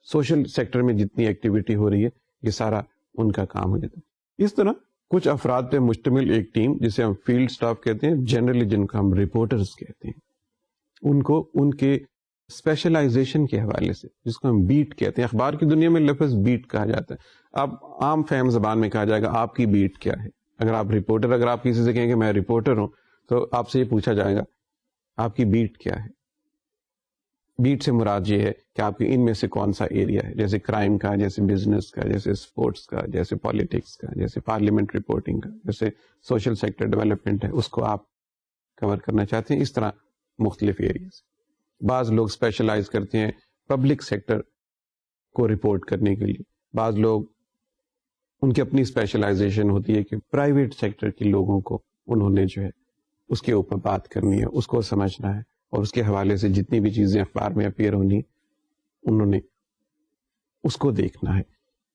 سوشل سیکٹر میں جتنی ایکٹیویٹی ہو رہی ہے یہ سارا ان کا کام ہو جاتا ہے. اس طرح کچھ افراد پہ مشتمل ایک ٹیم جسے ہم فیلڈ سٹاف کہتے ہیں, جنرلی جن کو ہم رپورٹرز کہتے ہیں, ان کو ان کے اسپیشلائزیشن کے حوالے سے, جس کو ہم بیٹ کہتے ہیں. اخبار کی دنیا میں لفظ بیٹ کہا جاتا ہے. اب عام فہم زبان میں کہا جائے گا آپ کی بیٹ کیا ہے. اگر آپ رپورٹر, اگر آپ کسی سے کہیں کہ میں رپورٹر ہوں تو آپ سے یہ پوچھا جائے گا آپ کی بیٹ کیا ہے. بیٹ سے مراد یہ ہے کہ آپ کے ان میں سے کون سا ایریا ہے, جیسے کرائم کا, جیسے بزنس کا, جیسے اسپورٹس کا, جیسے پالیٹکس کا, جیسے پارلیمنٹ رپورٹنگ کا, جیسے سوشل سیکٹر ڈیولپمنٹ ہے, اس کو آپ کور کرنا چاہتے ہیں. اس طرح مختلف ایریاز. بعض لوگ اسپیشلائز کرتے ہیں پبلک سیکٹر کو رپورٹ کرنے کے لیے, بعض لوگ ان کی اپنی اسپیشلائزیشن ہوتی ہے کہ پرائیویٹ سیکٹر کے لوگوں کو انہوں نے جو ہے اس کے اوپر بات کرنی ہے, اس کو سمجھنا ہے, اور اس کے حوالے سے جتنی بھی چیزیں اخبار میں اپیئر ہونی انہوں نے اس کو دیکھنا ہے.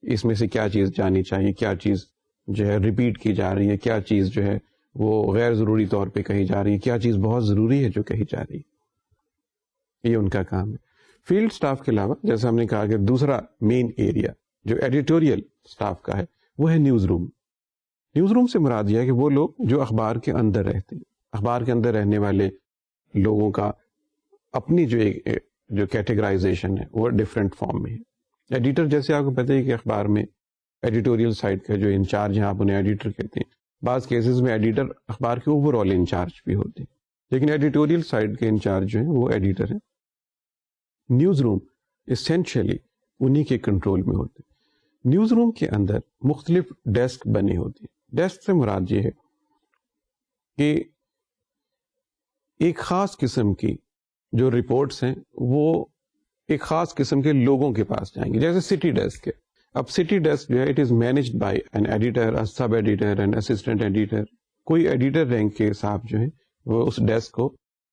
اس میں سے کیا چیز جانی چاہیے, کیا چیز جو ہے ریپیٹ کی جا رہی ہے, کیا چیز جو ہے وہ غیر ضروری طور پہ کہی جا رہی ہے, کیا چیز بہت ضروری ہے جو کہی جا رہی ہے. یہ ان کا کام ہے. فیلڈ سٹاف کے علاوہ جیسے ہم نے کہا کہ دوسرا مین ایریا جو ایڈیٹوریل سٹاف کا ہے وہ ہے نیوز روم. نیوز روم سے مراد یہ ہے کہ وہ لوگ جو اخبار کے اندر رہتے ہیں. اخبار کے اندر رہنے والے لوگوں کا اپنی جو کیٹیگرائزیشن ہے وہ ڈفرینٹ فارم میں ہے. ایڈیٹر جیسے آپ کو پتہ ہے کہ اخبار میں ایڈیٹوریل سائٹ کا جو انچارج ہیں آپ انہیں ایڈیٹر کہتے ہیں. بعض کیسز میں ایڈیٹر اخبار کے اوور آل انچارج بھی ہوتے ہیں, لیکن ایڈیٹوریل سائٹ کے انچارج جو ہیں وہ ایڈیٹر ہیں. نیوز روم اسینشلی انہی کے کنٹرول میں ہوتے ہیں. نیوز روم کے اندر مختلف ڈیسک بنے ہوتے ہیں. ڈیسک سے مراد یہ ہے کہ ایک خاص قسم کی جو رپورٹس ہیں وہ ایک خاص قسم کے لوگوں کے پاس جائیں گے. جیسے سٹی ڈیسک ہے. اب سٹی ڈیسک جو ہے it is managed by an editor, sub editor, an assistant editor. کوئی ایڈیٹر رینک کے صاحب جو ہیں وہ اس ڈیسک کو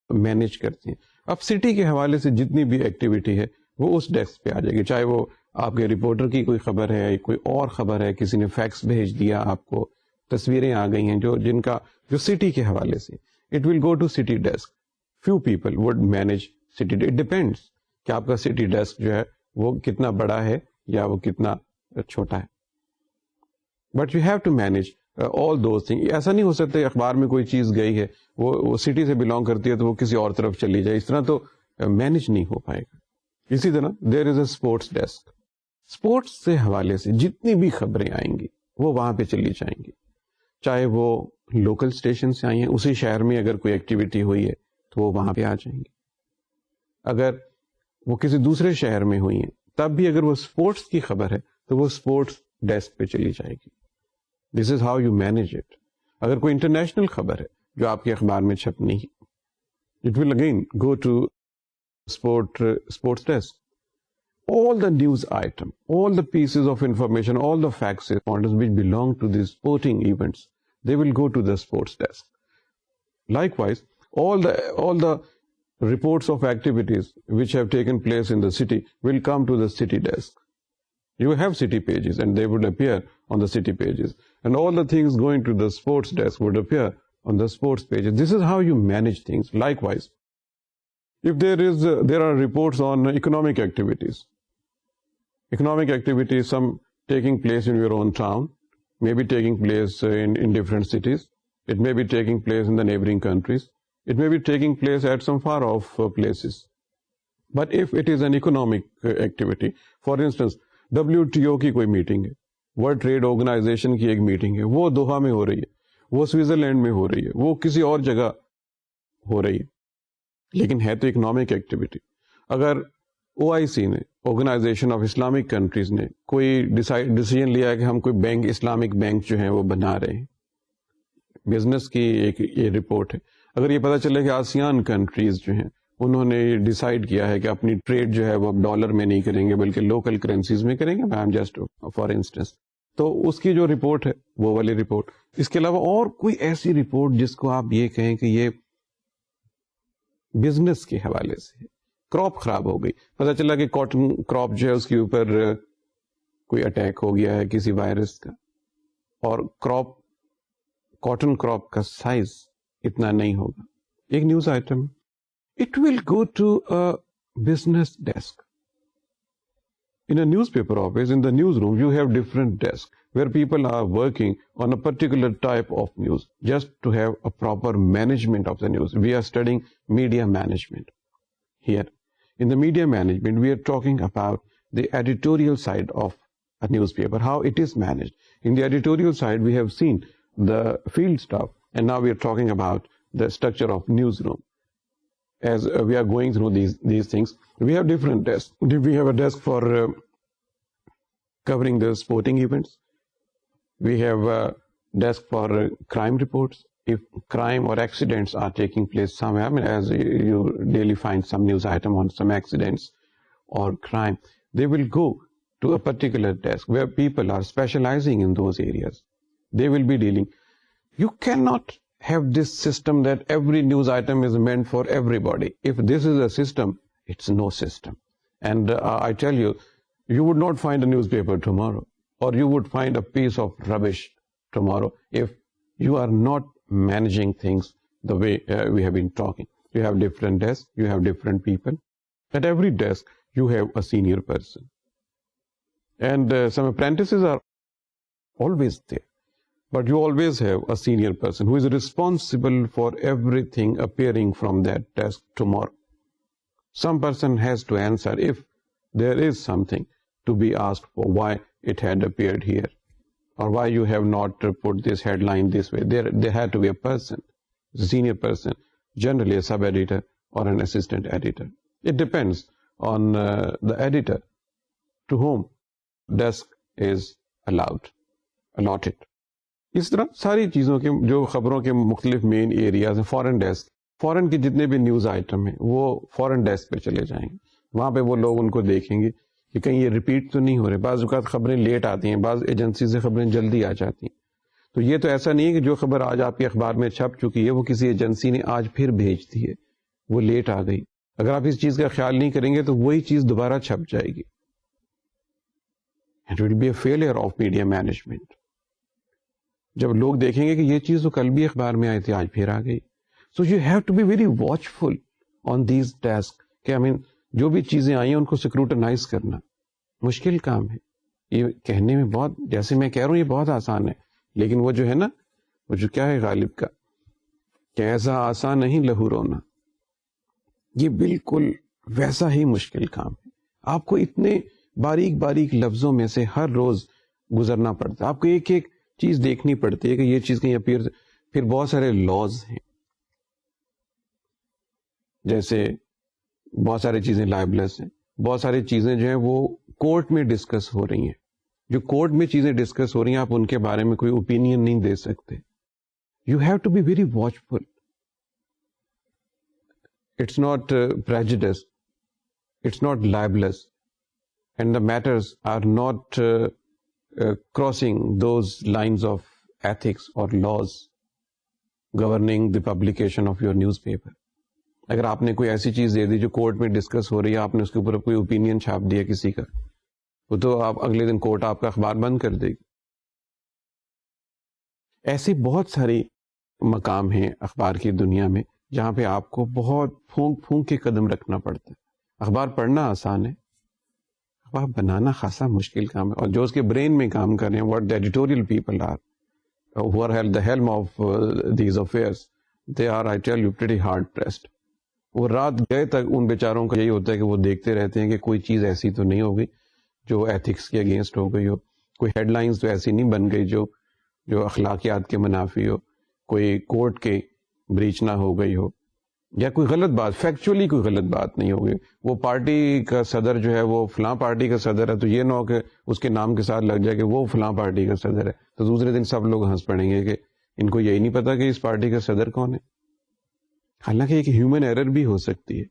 مینج کرتے ہیں. اب سٹی کے حوالے سے جتنی بھی ایکٹیویٹی ہے وہ اس ڈیسک پہ آ جائے گی, چاہے وہ آپ کے رپورٹر کی کوئی خبر ہے, کوئی اور خبر ہے, کسی نے فیکس بھیج دیا, آپ کو تصویریں آ گئی ہیں جو سٹی کے حوالے سے, it will go to city desk. Few people would manage city. It depends کہ آپ کا سٹی ڈیسک جو ہے وہ کتنا بڑا ہے یا وہ کتنا چھوٹا ہے. But you have to manage all those thing. ایسا نہیں ہو سکتا اخبار میں کوئی چیز گئی ہے وہ سٹی سے بلونگ کرتی ہے تو وہ کسی اور طرف چلی جائے, اس طرح تو مینج نہیں ہو پائے گا. اسی طرح دیر از اے اسپورٹس ڈیسک. اسپورٹس سے حوالے سے جتنی بھی خبریں آئیں گی وہ وہاں پہ چلی جائیں گی, چاہے وہ لوکل اسٹیشن سے آئی ہیں, اسی شہر میں اگر کوئی ایکٹیویٹی ہوئی ہے تو وہ وہاں پہ آ جائیں گی. اگر وہ کسی دوسرے شہر میں ہوئی ہیں تب بھی اگر وہ اسپورٹس کی خبر ہے تو وہ اسپورٹس ڈیسک پہ چلی جائے گی. This is how you manage it. اگر کوئی انٹرنیشنل خبر ہے جو آپ کے اخبار میں چھپنی ہے, it will again go to sports desk. All the news item, all the pieces of information, all the facts which belong to these sporting events, they will go to the sports desk. Likewise, all the reports of activities which have taken place in the city will come to the city desk. You have city pages and they would appear on the city pages, and all the things going to the sports desk would appear on the sports pages. This is how you manage things. Likewise, if there are reports on economic activities, some taking place in your own town, may be taking place in different cities, it may be taking place in the neighboring countries, it may be taking place at some far off places. But if it is an economic activity, for instance, WTO کی کوئی میٹنگ ہے, ورلڈ ٹریڈ آرگنائزیشن کی ایک میٹنگ ہے, وہ دوحہ میں ہو رہی ہے, وہ سوئٹزرلینڈ میں ہو رہی ہے, وہ کسی اور جگہ ہو رہی ہے, لیکن ہے تو اکنامک ایکٹیویٹی. اگر OIC نے, آرگنائزیشن آف اسلامک کنٹریز نے, کوئی ڈیسیجن لیا ہے کہ ہم کوئی بینک, اسلامک بینک جو ہیں وہ بنا رہے ہیں, بزنس کی ایک یہ رپورٹ ہے. اگر یہ پتا چلے کہ آسیان کنٹریز جو ہیں انہوں نے ڈیسائیڈ کیا ہے کہ اپنی ٹریڈ جو ہے وہ ڈالر میں نہیں کریں گے بلکہ لوکل کرنسیز میں کریں گے, جسٹ فار انسٹنس, تو اس کی جو رپورٹ ہے وہ والی رپورٹ. اس کے علاوہ اور کوئی ایسی رپورٹ جس کو آپ یہ کہیں کہ یہ بزنس کے حوالے سے, کراپ خراب ہو گئی, پتا چلا کہ کاٹن کراپ جو ہے اس کے اوپر کوئی اٹیک ہو گیا ہے کسی وائرس کا, اور کاٹن کراپ کا سائز اتنا نہیں ہوگا. ایک news item, it will go to a business desk. In a newspaper office, in the newsroom, you have different desks where people are working on a particular type of news just to have a proper management of the news. We are studying media management here. In the media management, we are talking about the editorial side of a newspaper, how it is managed. In the editorial side, we have seen the field stuff, and now we are talking about the structure of newsroom. As we are going through these things, we have different desks. We have a desk for covering the sporting events. We have a desk for crime reports. If crime or accidents are taking place somewhere, I mean, as you daily find some news item on some accidents or crime, they will go to a particular desk where people are specializing in those areas. They will be dealing. You cannot have this system that every news item is meant for everybody. If this is a system, it's no system. And I tell you, you would not find a newspaper tomorrow, or you would find a piece of rubbish tomorrow if you are not managing things the way we have been talking. You have different desks, you have different people. At every desk, you have a senior person. And some apprentices are always there. But you always have a senior person who is responsible for everything appearing from that desk tomorrow. Some person has to answer if there is something to be asked for, why it had appeared here, or why you have not put this headline this way. There had to be a person, a senior person, generally a sub-editor or an assistant editor. It depends on the editor to whom desk is allotted. اس طرح ساری چیزوں کے جو خبروں کے مختلف مین ایریاز ہیں. فورن ڈیسک, فورن کے جتنے بھی نیوز آئٹم ہیں وہ فورن ڈیسک پہ چلے جائیں گے. وہاں پہ وہ لوگ ان کو دیکھیں گے کہ کہیں یہ ریپیٹ تو نہیں ہو رہے. بعض اوقات خبریں لیٹ آتی ہیں, بعض ایجنسی سے خبریں جلدی آ جاتی ہیں. تو یہ تو ایسا نہیں ہے کہ جو خبر آج آپ کے اخبار میں چھپ چکی ہے وہ کسی ایجنسی نے آج پھر بھیج دی ہے, وہ لیٹ آ گئی. اگر آپ اس چیز کا خیال نہیں کریں گے تو وہی چیز دوبارہ چھپ جائے گی. It will be a failure of media management. جب لوگ دیکھیں گے کہ یہ چیز تو کل بھی اخبار میں آئی تھی آج پھر آ گئی. So you have to be very watchful on these task کہ جو بھی چیزیں آئی ہیں ان کو سکروٹنائز کرنا مشکل کام ہے. یہ کہنے میں بہت, جیسے میں کہہ رہا ہوں یہ بہت آسان ہے, لیکن وہ جو ہے نا, وہ جو کیا ہے غالب کا کہ ایسا آسان نہیں لہو رونا, یہ بالکل ویسا ہی مشکل کام ہے. آپ کو اتنے باریک باریک لفظوں میں سے ہر روز گزرنا پڑتا ہے. آپ کو ایک ایک چیز دیکھنی پڑتی ہے کہ یہ چیز کہیں اپیئر. پھر بہت سارے لاز ہیں, جیسے بہت ساری چیزیں لائبلس ہیں, بہت ساری چیزیں جو ہیں وہ کورٹ میں ڈسکس ہو رہی ہیں. جو کورٹ میں چیزیں ڈسکس ہو رہی ہیں آپ ان کے بارے میں کوئی اوپینین نہیں دے سکتے. You have to be very watchful. It's not prejudice, it's not libelous, and the matters are not crossing those lines of ethics or laws governing the publication of your newspaper. اگر آپ نے کوئی ایسی چیز دے دی جو کورٹ میں ڈسکس ہو رہی ہے, آپ نے اس کے اوپر کوئی اوپینین چھاپ دیا کسی کا, وہ تو آپ اگلے دن کورٹ آپ کا اخبار بند کر دے گی. ایسی بہت ساری مقام ہیں اخبار کی دنیا میں جہاں پہ آپ کو بہت پھونک پھونک کے قدم رکھنا پڑتا ہے. اخبار پڑھنا آسان ہے, اخبار بنانا خاصا مشکل کام ہے. اور جو اس کے برین میں کام کر رہے ہیں, what the editorial people are who are at the helm of these affairs, they are, I tell you, pretty hard pressed. وہ رات گئے تک ان بیچاروں کا یہی ہوتا ہے کہ وہ دیکھتے رہتے ہیں کہ کوئی چیز ایسی تو نہیں ہوگی جو ایتھکس کے اگینسٹ ہو گئی ہو, کوئی ہیڈ لائنز تو ایسی نہیں بن گئی جو اخلاقیات کے منافی ہو, کوئی کورٹ کے بریچ نہ ہو گئی ہو, یا کوئی غلط بات, فیکچولی کوئی غلط بات نہیں ہوگی. وہ پارٹی کا صدر جو ہے وہ فلاں پارٹی کا صدر ہے, تو یہ نہ ہو کہ اس کے نام کے ساتھ لگ جائے کہ وہ فلاں پارٹی کا صدر ہے, تو دوسرے دن سب لوگ ہنس پڑیں گے کہ ان کو یہی نہیں پتا کہ اس پارٹی کا صدر کون ہے. حالانکہ ایک ہیومن ایرر بھی ہو سکتی ہے.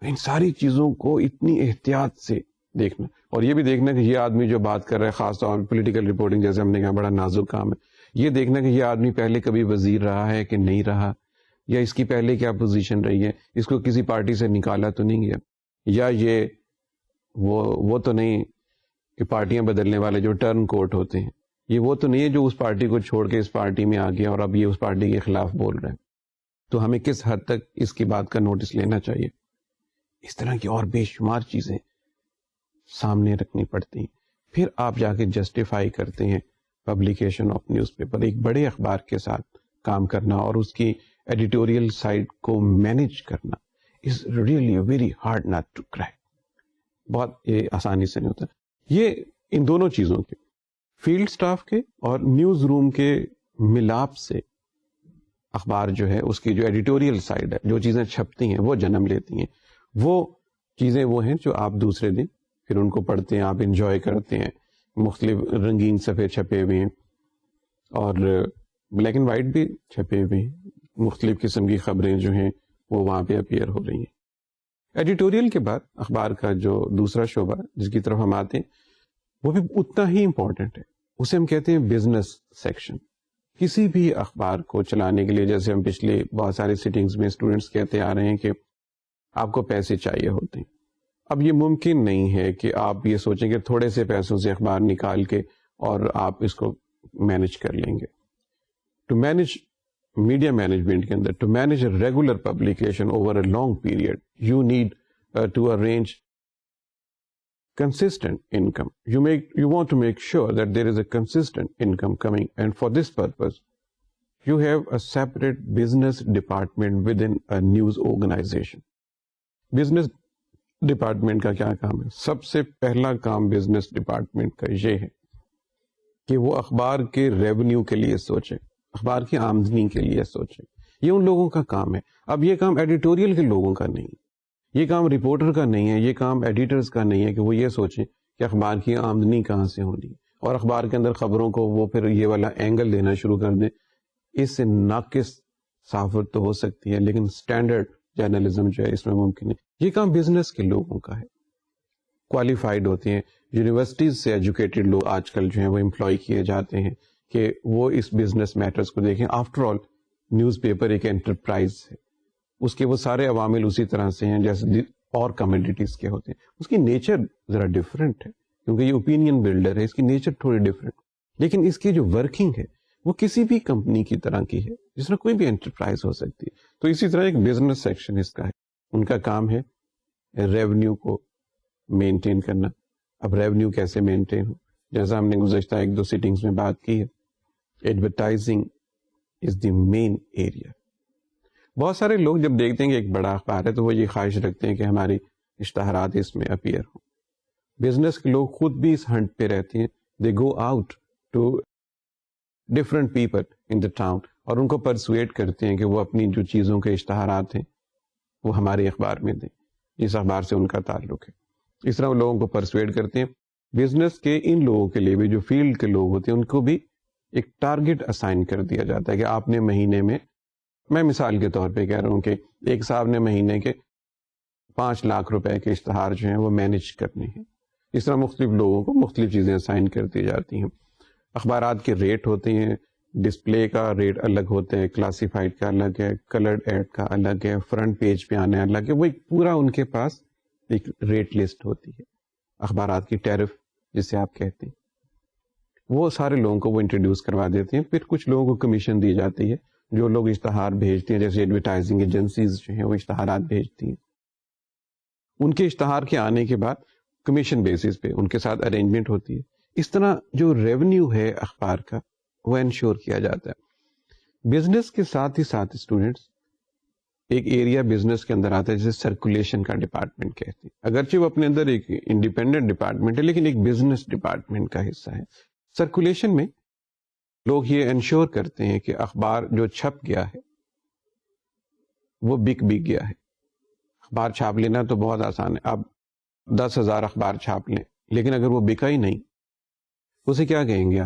ان ساری چیزوں کو اتنی احتیاط سے دیکھنا, اور یہ بھی دیکھنا کہ یہ آدمی جو بات کر رہا ہے, خاص طور پر پولیٹیکل رپورٹنگ جیسے ہم نے کہا بڑا نازک کام ہے, یہ دیکھنا کہ یہ آدمی پہلے کبھی وزیر رہا ہے کہ نہیں رہا, یا اس کی پہلے کیا پوزیشن رہی ہے, اس کو کسی پارٹی سے نکالا تو نہیں گیا, یا یہ وہ تو نہیں کہ پارٹیاں بدلنے والے جو ٹرن کوٹ ہوتے ہیں, یہ وہ تو نہیں ہے جو اس پارٹی کو چھوڑ کے اس پارٹی میں آ گیا اور اب یہ اس پارٹی کے خلاف بول رہے ہیں. تو ہمیں کس حد تک اس کی بات کا نوٹس لینا چاہیے. اس طرح کی اور بے شمار چیزیں سامنے رکھنی پڑتی ہیں. پھر آپ جا کے جسٹیفائی کرتے ہیں پبلیکیشن آف نیوز پیپر. ایک بڑے اخبار کے ساتھ کام کرنا اور اس کی ایڈیٹوریل سائڈ کو مینیج کرنا is really very hard not to crack. بہت یہ آسانی سے نہیں ہوتا. یہ ان دونوں چیزوں کے, فیلڈ سٹاف کے اور نیوز روم کے ملاپ سے اخبار جو ہے اس کی جو ایڈیٹوریل سائڈ ہے, جو چیزیں چھپتی ہیں وہ جنم لیتی ہیں. وہ چیزیں وہ ہیں جو آپ دوسرے دن پھر ان کو پڑھتے ہیں, آپ انجوائے کرتے ہیں. مختلف رنگین صفحے چھپے ہوئے ہیں اور بلیک اینڈ وائٹ بھی چھپے ہوئے ہیں, مختلف قسم کی خبریں جو ہیں وہ وہاں پہ اپیئر ہو رہی ہیں. ایڈیٹوریل کے بعد اخبار کا جو دوسرا شعبہ جس کی طرف ہم آتے ہیں وہ بھی اتنا ہی امپورٹنٹ ہے, اسے ہم کہتے ہیں بزنس سیکشن. کسی بھی اخبار کو چلانے کے لیے, جیسے ہم پچھلے بہت سارے سیٹنگز میں اسٹوڈنٹس کہتے آ رہے ہیں کہ آپ کو پیسے چاہیے ہوتے ہیں. اب یہ ممکن نہیں ہے کہ آپ یہ سوچیں کہ تھوڑے سے پیسوں سے اخبار نکال کے اور آپ اس کو مینج کر لیں گے. ٹو مینج میڈیا مینجمنٹ کے اندر, to manage a regular publication over a long period, you need to arrange consistent income. You want to make sure that there is a consistent income coming, and for this purpose you have a separate business department within a news organization. Business department کا کیا کام ہے؟ سب سے پہلا کام business department کا یہ ہے کہ وہ اخبار کے ریونیو کے لیے سوچے, اخبار کی آمدنی کے لیے سوچے. یہ ان لوگوں کا کام ہے. اب یہ کام ایڈیٹوریل کے لوگوں کا نہیں, یہ کام رپورٹر کا نہیں ہے, یہ کام ایڈیٹرز کا نہیں ہے کہ وہ یہ سوچیں کہ اخبار کی آمدنی کہاں سے ہونی ہے اور اخبار کے اندر خبروں کو وہ پھر یہ والا اینگل دینا شروع کر دیں. اس سے ناقص صحافت تو ہو سکتی ہے لیکن اسٹینڈرڈ جرنلزم جو ہے اس میں ممکن ہے. یہ کام بزنس کے لوگوں کا ہے, کوالیفائڈ ہوتے ہیں, یونیورسٹیز سے ایجوکیٹڈ لوگ آج کل جو ہیں وہ امپلائی کیے جاتے ہیں کہ وہ اس بزنس میٹرز کو دیکھیں. آفٹر آل نیوز پیپر ایک انٹرپرائز ہے, اس کے وہ سارے عوامل اسی طرح سے ہیں جیسے اور کمیڈیٹیز کے ہوتے ہیں. اس کی نیچر ذرا ڈفرینٹ ہے کیونکہ یہ اوپینین بلڈر ہے, اس کی نیچر تھوڑی ڈفرینٹ, لیکن اس کی جو ورکنگ ہے وہ کسی بھی کمپنی کی طرح کی ہے جس میں کوئی بھی انٹرپرائز ہو سکتی ہے. تو اسی طرح ایک بزنس سیکشن اس کا ہے, ان کا کام ہے ریونیو کو مینٹین کرنا. اب ریونیو کیسے مینٹین ہو, جیسا ہم نے گزشتہ 1-2 سیٹنگز میں بات کی ہے, advertising is the main area. بہت سارے لوگ جب دیکھتے ہیں کہ ایک بڑا اخبار ہے تو وہ یہ خواہش رکھتے ہیں کہ ہماری اشتہارات اس میں اپیئر ہوں. بزنس کے لوگ خود بھی اس ہنٹ پہ رہتے ہیں. They go out to different people in the town اور ان کو پرسویٹ کرتے ہیں کہ وہ اپنی جو چیزوں کے اشتہارات ہیں وہ ہمارے اخبار میں دیں, جس اخبار سے ان کا تعلق ہے. اس طرح وہ لوگوں کو پرسویٹ کرتے ہیں. بزنس کے ان لوگوں کے لیے بھی جو فیلڈ کے لوگ ہوتے ہیں ان کو بھی ایک ٹارگٹ اسائن کر دیا جاتا ہے کہ آپ نے مہینے میں مثال کے طور پہ کہہ رہا ہوں کہ ایک صاحب نے مہینے کے 5 لاکھ روپے کے اشتہار جو ہیں وہ مینیج کرنے ہیں. اس طرح مختلف لوگوں کو مختلف چیزیں اسائن کر دی جاتی ہیں. اخبارات کے ریٹ ہوتے ہیں, ڈسپلے کا ریٹ الگ ہوتا ہے, کلاسیفائڈ کا الگ ہے, کلرڈ ایڈ کا الگ ہے, فرنٹ پیج پہ آنے الگ ہے. وہ ایک پورا ان کے پاس ایک ریٹ لسٹ ہوتی ہے, اخبارات کی ٹیرف جسے آپ کہتے ہیں. وہ سارے لوگوں کو وہ انٹروڈیوس کروا دیتے ہیں. پھر کچھ لوگوں کو کمیشن دی جاتی ہے جو لوگ اشتہار بھیجتے ہیں, جیسے ایڈورٹائزنگ ایجنسیز جو ہیں وہ اشتہارات بھیجتی ہیں. ان کے اشتہار کے آنے کے بعد کمیشن بیسس پہ ان کے ساتھ ارینجمنٹ ہوتی ہے. اس طرح جو ریونیو ہے اخبار کا وہ انشور کیا جاتا ہے. بزنس کے ساتھ ہی ساتھ اسٹوڈنٹس ایک ایریا بزنس کے اندر آتا ہے جسے سرکولیشن کا ڈپارٹمنٹ کہتے ہیں. اگرچہ وہ اپنے اندر ایک انڈیپینڈنٹ ڈپارٹمنٹ ہے لیکن ایک بزنس ڈپارٹمنٹ کا حصہ ہے. سرکولیشن میں لوگ یہ انشور کرتے ہیں کہ اخبار جو چھپ گیا ہے وہ بک گیا ہے. اخبار چھاپ لینا تو بہت آسان ہے. آپ 10,000 اخبار چھاپ لیں لیکن اگر وہ بکا ہی نہیں, اسے کیا کہیں گے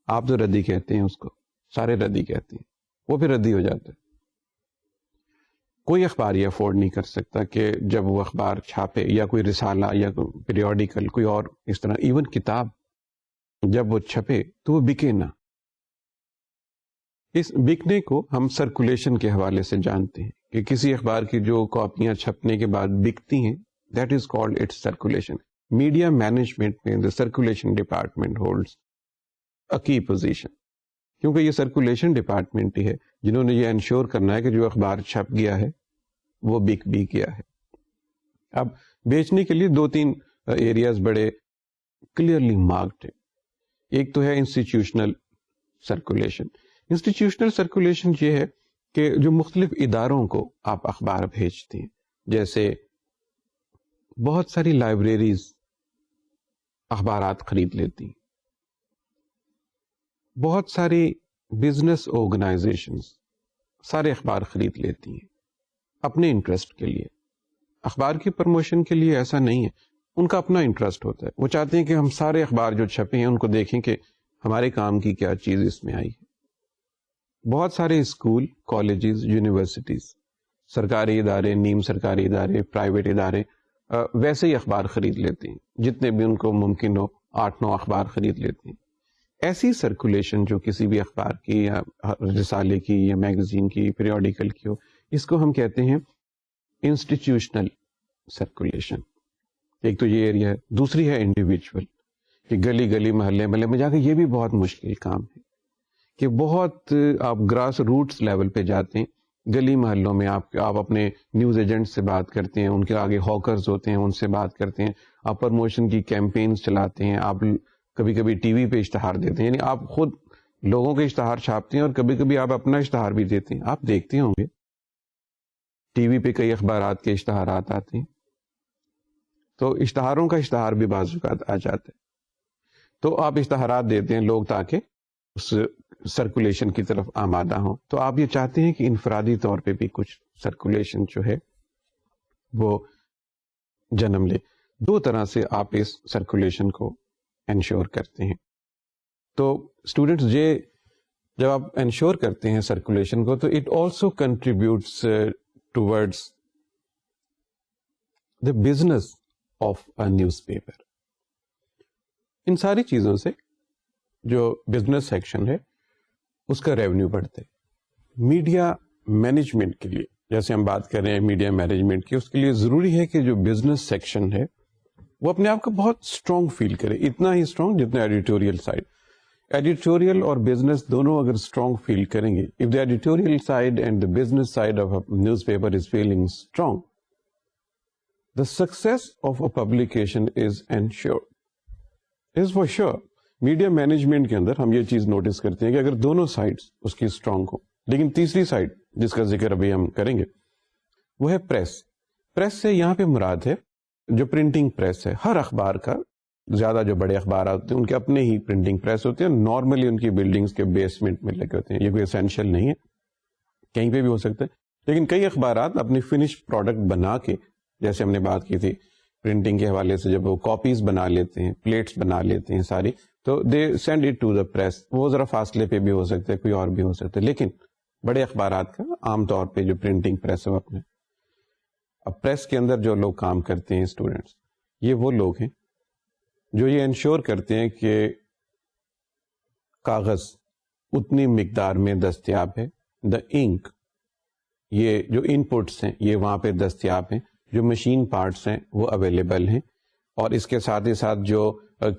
آپ تو ردی کہتے ہیں اس کو, سارے ردی کہتے ہیں, وہ پھر ردی ہو جاتا ہے. کوئی اخبار یہ افورڈ نہیں کر سکتا کہ جب وہ اخبار چھاپے یا کوئی رسالہ یا کوئی پیریوڈیکل کوئی اور اس طرح ایون کتاب جب وہ چھپے تو وہ بکے نہ. اس بکنے کو ہم سرکولیشن کے حوالے سے جانتے ہیں کہ کسی اخبار کی جو کاپیاں چھپنے کے بعد بکتی ہیں, that is called its circulation. Media management میں the circulation department holds a key position, کیونکہ یہ سرکولیشن ڈپارٹمنٹ ہی ہے جنہوں نے یہ انشور کرنا ہے کہ جو اخبار چھپ گیا ہے وہ بک بھی گیا ہے. اب بیچنے کے لیے 2-3 ایریاز بڑے کلیئرلی مارکڈ ہیں. ایک تو ہے انسٹیٹیوشنل سرکولیشن. انسٹیٹیوشنل سرکولیشن یہ ہے کہ جو مختلف اداروں کو آپ اخبار بھیجتے ہیں, جیسے بہت ساری لائبریریز اخبارات خرید لیتی ہیں, بہت ساری بزنس آرگنائزیشنز سارے اخبار خرید لیتی ہیں اپنے انٹرسٹ کے لیے. اخبار کی پروموشن کے لیے ایسا نہیں ہے, ان کا اپنا انٹرسٹ ہوتا ہے. وہ چاہتے ہیں کہ ہم سارے اخبار جو چھپے ہیں ان کو دیکھیں کہ ہمارے کام کی کیا چیز اس میں آئی ہے. بہت سارے اسکول, کالجز, یونیورسٹیز, سرکاری ادارے, نیم سرکاری ادارے, پرائیویٹ ادارے ویسے ہی اخبار خرید لیتے ہیں, جتنے بھی ان کو ممکن ہو 8-9 اخبار خرید لیتے ہیں. ایسی سرکولیشن جو کسی بھی اخبار کی یا رسالے کی یا میگزین کی, پیریوڈیکل کی ہو, اس کو ہم کہتے ہیں انسٹیٹیوشنل سرکولیشن. ایک تو یہ ایریا ہے. دوسری ہے انڈیویجول, کہ گلی گلی محلے محلے میں جا کے, یہ بھی بہت مشکل کام ہے کہ بہت آپ گراس روٹس لیول پہ جاتے ہیں. گلی محلوں میں آپ اپنے نیوز ایجنٹ سے بات کرتے ہیں, ان کے آگے ہاکرز ہوتے ہیں ان سے بات کرتے ہیں, آپ پروموشن کی کیمپینز چلاتے ہیں, آپ کبھی کبھی ٹی وی پہ اشتہار دیتے ہیں, یعنی آپ خود لوگوں کے اشتہار چھاپتے ہیں اور کبھی کبھی آپ اپنا اشتہار بھی دیتے ہیں. آپ دیکھتے ہوں گے ٹی وی پہ کئی اخبارات کے اشتہارات آتے ہیں, تو اشتہاروں کا اشتہار بھی بعض اوقات آ جاتا ہے. تو آپ اشتہارات دیتے ہیں لوگ تاکہ اس سرکولیشن کی طرف آمادہ ہوں. تو آپ یہ چاہتے ہیں کہ انفرادی طور پہ بھی کچھ سرکولیشن جو ہے وہ جنم لے. 2 طرح سے آپ اس سرکولیشن کو انشور کرتے ہیں. تو اسٹوڈینٹس یہ جب آپ انشور کرتے ہیں سرکولیشن کو, تو it also contributes towards the business of a newspaper. ان ساری چیزوں سے جو بزنس سیکشن ہے اس کا ریونیو بڑھتا ہے. میڈیا مینجمنٹ کے لیے, جیسے ہم بات کر رہے ہیں میڈیا مینجمنٹ کی, اس کے لیے ضروری ہے کہ جو بزنس سیکشن ہے وہ اپنے آپ کو بہت اسٹرانگ فیل کرے, اتنا ہی اسٹرانگ جتنا ایڈیٹوریل سائڈ. ایڈیٹوریل اور بزنس دونوں اگر اسٹرانگ فیل کریں گے, if the editorial side and the business side of a newspaper is feeling strong, the success of a publication is ensured. is for sure. Media management کے اندر ہم یہ چیز نوٹس کرتے ہیں کہ اگر دونوں سائڈز اس کی اسٹرانگ ہو, لیکن تیسری سائڈ جس کا ذکر ابھی ہم کریں گے وہ ہے پریس. پریس سے یہاں پہ مراد ہے جو پرنٹنگ پریس ہے. ہر اخبار کا, زیادہ جو بڑے اخبارات ہوتے ہیں ان کے اپنے ہی پرنٹنگ پریس ہوتے ہیں, نارملی ان کی بلڈنگز کے بیسمنٹ میں لگے ہوتے ہیں. یہ کوئی اسینشیل نہیں ہے, کہیں پہ بھی ہو سکتا ہے. لیکن کئی اخبارات اپنی فنش پروڈکٹ بنا کے, جیسے ہم نے بات کی تھی پرنٹنگ کے حوالے سے, جب وہ کاپیز بنا لیتے ہیں, پلیٹس بنا لیتے ہیں ساری, تو they send it to the press. وہ ذرا فاصلے پہ بھی ہو سکتا ہے, کوئی اور بھی ہو سکتا ہے, لیکن بڑے اخبارات کا عام طور پہ جو پرنٹنگ پریس ہے وہ اپنے. اب پریس کے اندر جو لوگ کام کرتے ہیں اسٹوڈینٹس, یہ وہ لوگ ہیں جو یہ انشور کرتے ہیں کہ کاغذ اتنی مقدار میں دستیاب ہے, دا انک, یہ جو ان پٹس ہیں یہ وہاں پہ دستیاب ہیں, جو مشین پارٹس ہیں وہ اویلیبل ہیں, اور اس کے ساتھ ہی ساتھ جو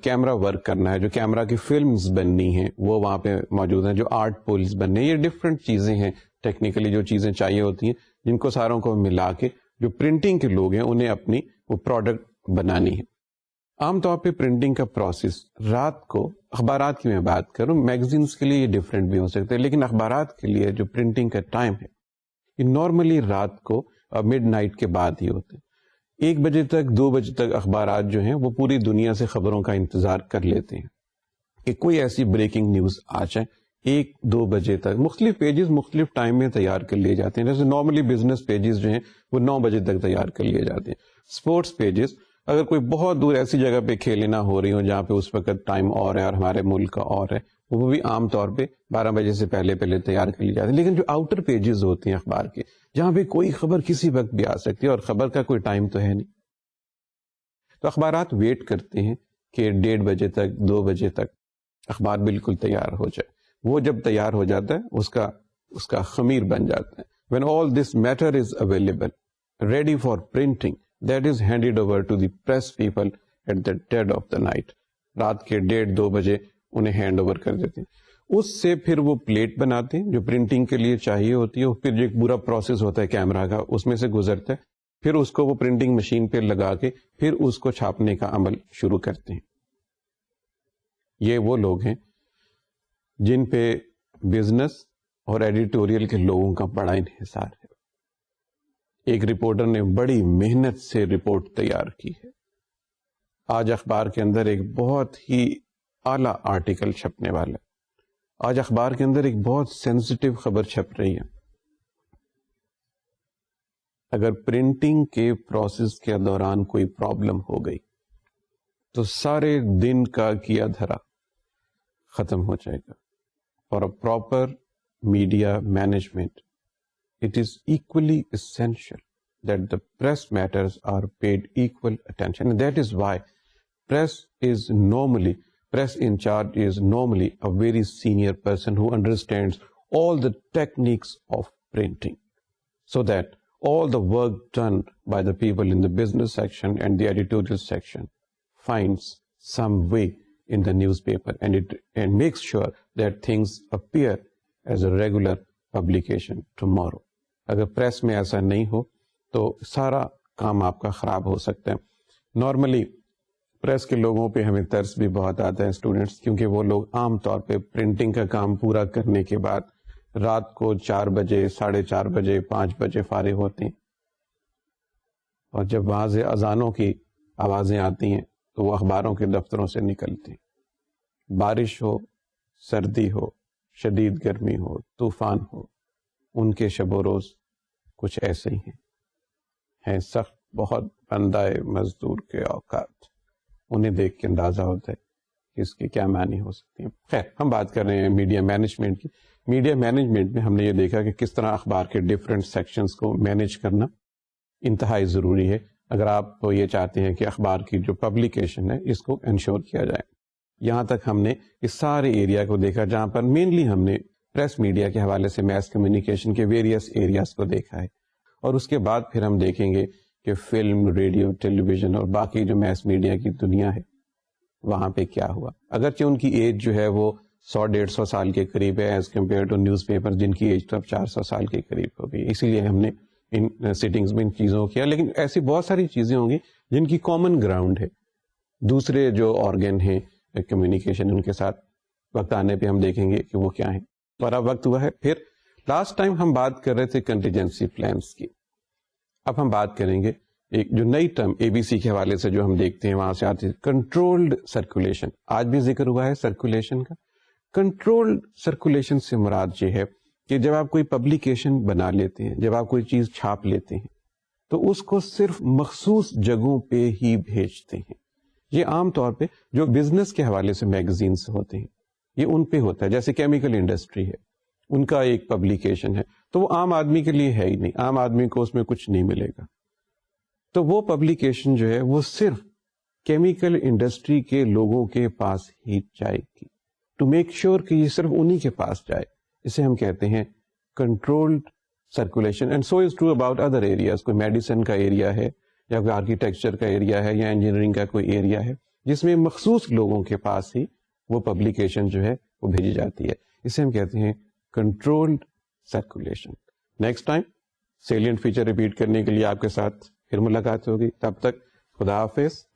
کیمرہ ورک کرنا ہے, جو کیمرہ کی فلمز بننی ہیں وہ وہاں پہ موجود ہیں, جو آرٹ پولز بننے ہیں, یہ ڈفرینٹ چیزیں ہیں ٹیکنیکلی جو چیزیں چاہیے ہوتی ہیں, جن کو ساروں کو ملا کے جو پرنٹنگ کے لوگ ہیں انہیں اپنی وہ پروڈکٹ بنانی ہے. عام طور پہ پرنٹنگ کا پروسیس رات کو, اخبارات کی میں بات کروں, میگزینس کے لیے یہ ڈفرینٹ بھی ہو سکتے ہیں, لیکن اخبارات کے لیے جو پرنٹنگ کا ٹائم ہے یہ نارملی رات کو مڈ نائٹ کے بعد ہی ہوتے ہیں. 1 بجے تک 2 بجے تک اخبارات جو ہیں وہ پوری دنیا سے خبروں کا انتظار کر لیتے ہیں کہ کوئی ایسی بریکنگ نیوز آ جائے. 1-2 بجے تک مختلف پیجز مختلف ٹائم میں تیار کر لیے جاتے ہیں. جیسے نارملی بزنس پیجز جو ہیں وہ 9 بجے تک تیار کر لیے جاتے ہیں. اسپورٹس پیجز اگر کوئی بہت دور ایسی جگہ پہ کھیلے نہ ہو رہی ہوں جہاں پہ اس وقت ٹائم اور ہے اور ہمارے ملک کا اور ہے, وہ بھی عام طور پہ 12 بجے سے پہلے تیار کر لی جاتی ہے. لیکن جو آؤٹر پیجز ہوتے ہیں اخبار کے, جہاں پہ کوئی خبر کسی وقت بھی آ سکتی ہے اور خبر کا کوئی ٹائم تو ہے نہیں, تو اخبارات ویٹ کرتے ہیں کہ 1:30 بجے تک 2 بجے تک اخبار بالکل تیار ہو جائے. وہ جب تیار ہو جاتا ہے اس کا خمیر بن جاتا ہے. When all this matter is available, ready for printing, that is handed over to the press people at the dead of the night. رات کے 1:30-2 بجے انہیں ہینڈ اوور کر دیتے ہیں. اس سے پھر وہ پلیٹ بناتے ہیں جو پرنٹنگ کے لیے چاہیے ہوتی ہے, پھر جو ایک پورا پروسیس ہوتا ہے کیمرہ کا اس میں سے گزرتا ہے, پھر اس کو وہ پرنٹنگ مشین پہ لگا کے پھر اس کو چھاپنے کا عمل شروع کرتے ہیں. یہ وہ لوگ ہیں جن پہ بزنس اور ایڈیٹوریل کے لوگوں کا بڑا انحصار ہے. ایک رپورٹر نے بڑی محنت سے رپورٹ تیار کی ہے. آج اخبار کے اندر ایک بہت ہی اعلیٰ آرٹیکل چھپنے والا ہے. آج اخبار کے اندر ایک بہت سینسیٹیو خبر چھپ رہی ہے. اگر پرنٹنگ کے پروسیس کے دوران کوئی پرابلم ہو گئی تو سارے دن کا کیا دھرا ختم ہو جائے گا. For a proper media management, it is equally essential that the press matters are paid equal attention. And that is why press in charge is normally a very senior person who understands all the techniques of printing, so that all the work done by the people in the business section and the editorial section finds some way in the newspaper and makes sure that things appear as a regular publication tomorrow. اگر پریس میں ایسا نہیں ہو تو سارا کام آپ کا خراب ہو سکتا ہے. نارملی پریس کے لوگوں پہ ہمیں ترس بھی بہت آتا ہے اسٹوڈنٹس, کیونکہ وہ لوگ عام طور پہ پرنٹنگ کا کام پورا کرنے کے بعد رات کو 4 بجے 4:30 بجے 5 بجے فارغ ہوتے ہیں, اور جب وہاں سے اذانوں کی آوازیں آتی ہیں تو وہ اخباروں کے دفتروں سے نکلتے ہیں. بارش ہو, سردی ہو, شدید گرمی ہو, طوفان ہو, ان کے شب و روز کچھ ایسے ہی ہیں سخت بہت بندہ مزدور کے اوقات. انہیں دیکھ کے اندازہ ہوتا ہے کہ اس کے کیا معنی ہو سکتے ہیں. خیر, ہم بات کر رہے ہیں میڈیا مینجمنٹ کی. میڈیا مینجمنٹ میں ہم نے یہ دیکھا کہ کس طرح اخبار کے ڈفرینٹ سیکشنز کو مینیج کرنا انتہائی ضروری ہے اگر آپ یہ چاہتے ہیں کہ اخبار کی جو پبلیکیشن ہے اس کو انشور کیا جائے. یہاں تک ہم نے اس سارے ایریا کو دیکھا جہاں پر مینلی ہم نے پریس میڈیا کے حوالے سے میس کمیونیکیشن کے ویریس ایریاز کو دیکھا ہے, اور اس کے بعد پھر ہم دیکھیں گے کہ فلم, ریڈیو, ٹیلی ویژن اور باقی جو میس میڈیا کی دنیا ہے وہاں پہ کیا ہوا. اگرچہ ان کی ایج جو ہے وہ 100-150 سال کے قریب ہے as compare to newspaper جن کی ایج تو اب 400 سال کے قریب ہوگی, اسی لیے ہم نے ان سیٹنگز میں ان چیزوں کو کیا. لیکن ایسی بہت ساری چیزیں ہوں گی جن کی کامن گراؤنڈ ہے. دوسرے جو آرگن ہیں کمیونیکیشن, ان کے ساتھ وقت آنے پہ ہم دیکھیں گے کہ وہ کیا ہیں. اور اب وقت ہوا ہے. پھر لاسٹ ٹائم ہم بات کر رہے تھے کنٹیجنسی پلانس کی. اب ہم بات کریں گے ایک جو نئی ٹرم ABC کے حوالے سے جو ہم دیکھتے ہیں وہاں سے آتی ہے کنٹرولڈ سرکولیشن. آج بھی ذکر ہوا ہے سرکولیشن کا. کنٹرولڈ سرکولیشن سے مراد یہ ہے کہ جب آپ کوئی پبلیکیشن بنا لیتے ہیں, جب آپ کوئی چیز چھاپ لیتے ہیں تو اس کو صرف مخصوص جگہوں پہ ہی بھیجتے ہیں. یہ عام طور پہ جو بزنس کے حوالے سے میگزینس ہوتے ہیں یہ ان پہ ہوتا ہے. جیسے کیمیکل انڈسٹری ہے, ان کا ایک پبلیکیشن ہے تو وہ عام آدمی کے لیے ہے ہی نہیں, عام آدمی کو اس میں کچھ نہیں ملے گا. تو وہ پبلیکیشن جو ہے وہ صرف کیمیکل انڈسٹری کے لوگوں کے پاس ہی جائے گی, ٹو میک شیور کہ یہ صرف انہی کے پاس جائے. اسے ہم کہتے ہیں controlled circulation. And so is true about other areas. کوئی میڈیسن کا ایریا ہے یا کوئی آرکیٹیکچر کا ایریا ہے یا انجینئرنگ کا کوئی ایریا ہے جس میں مخصوص لوگوں کے پاس ہی وہ پبلیکیشن جو ہے وہ بھیجی جاتی ہے. اسے ہم کہتے ہیں controlled circulation. Next time salient feature repeat کرنے کے لیے آپ کے ساتھ پھر ملاقات ہوگی. تب تک خدا حافظ.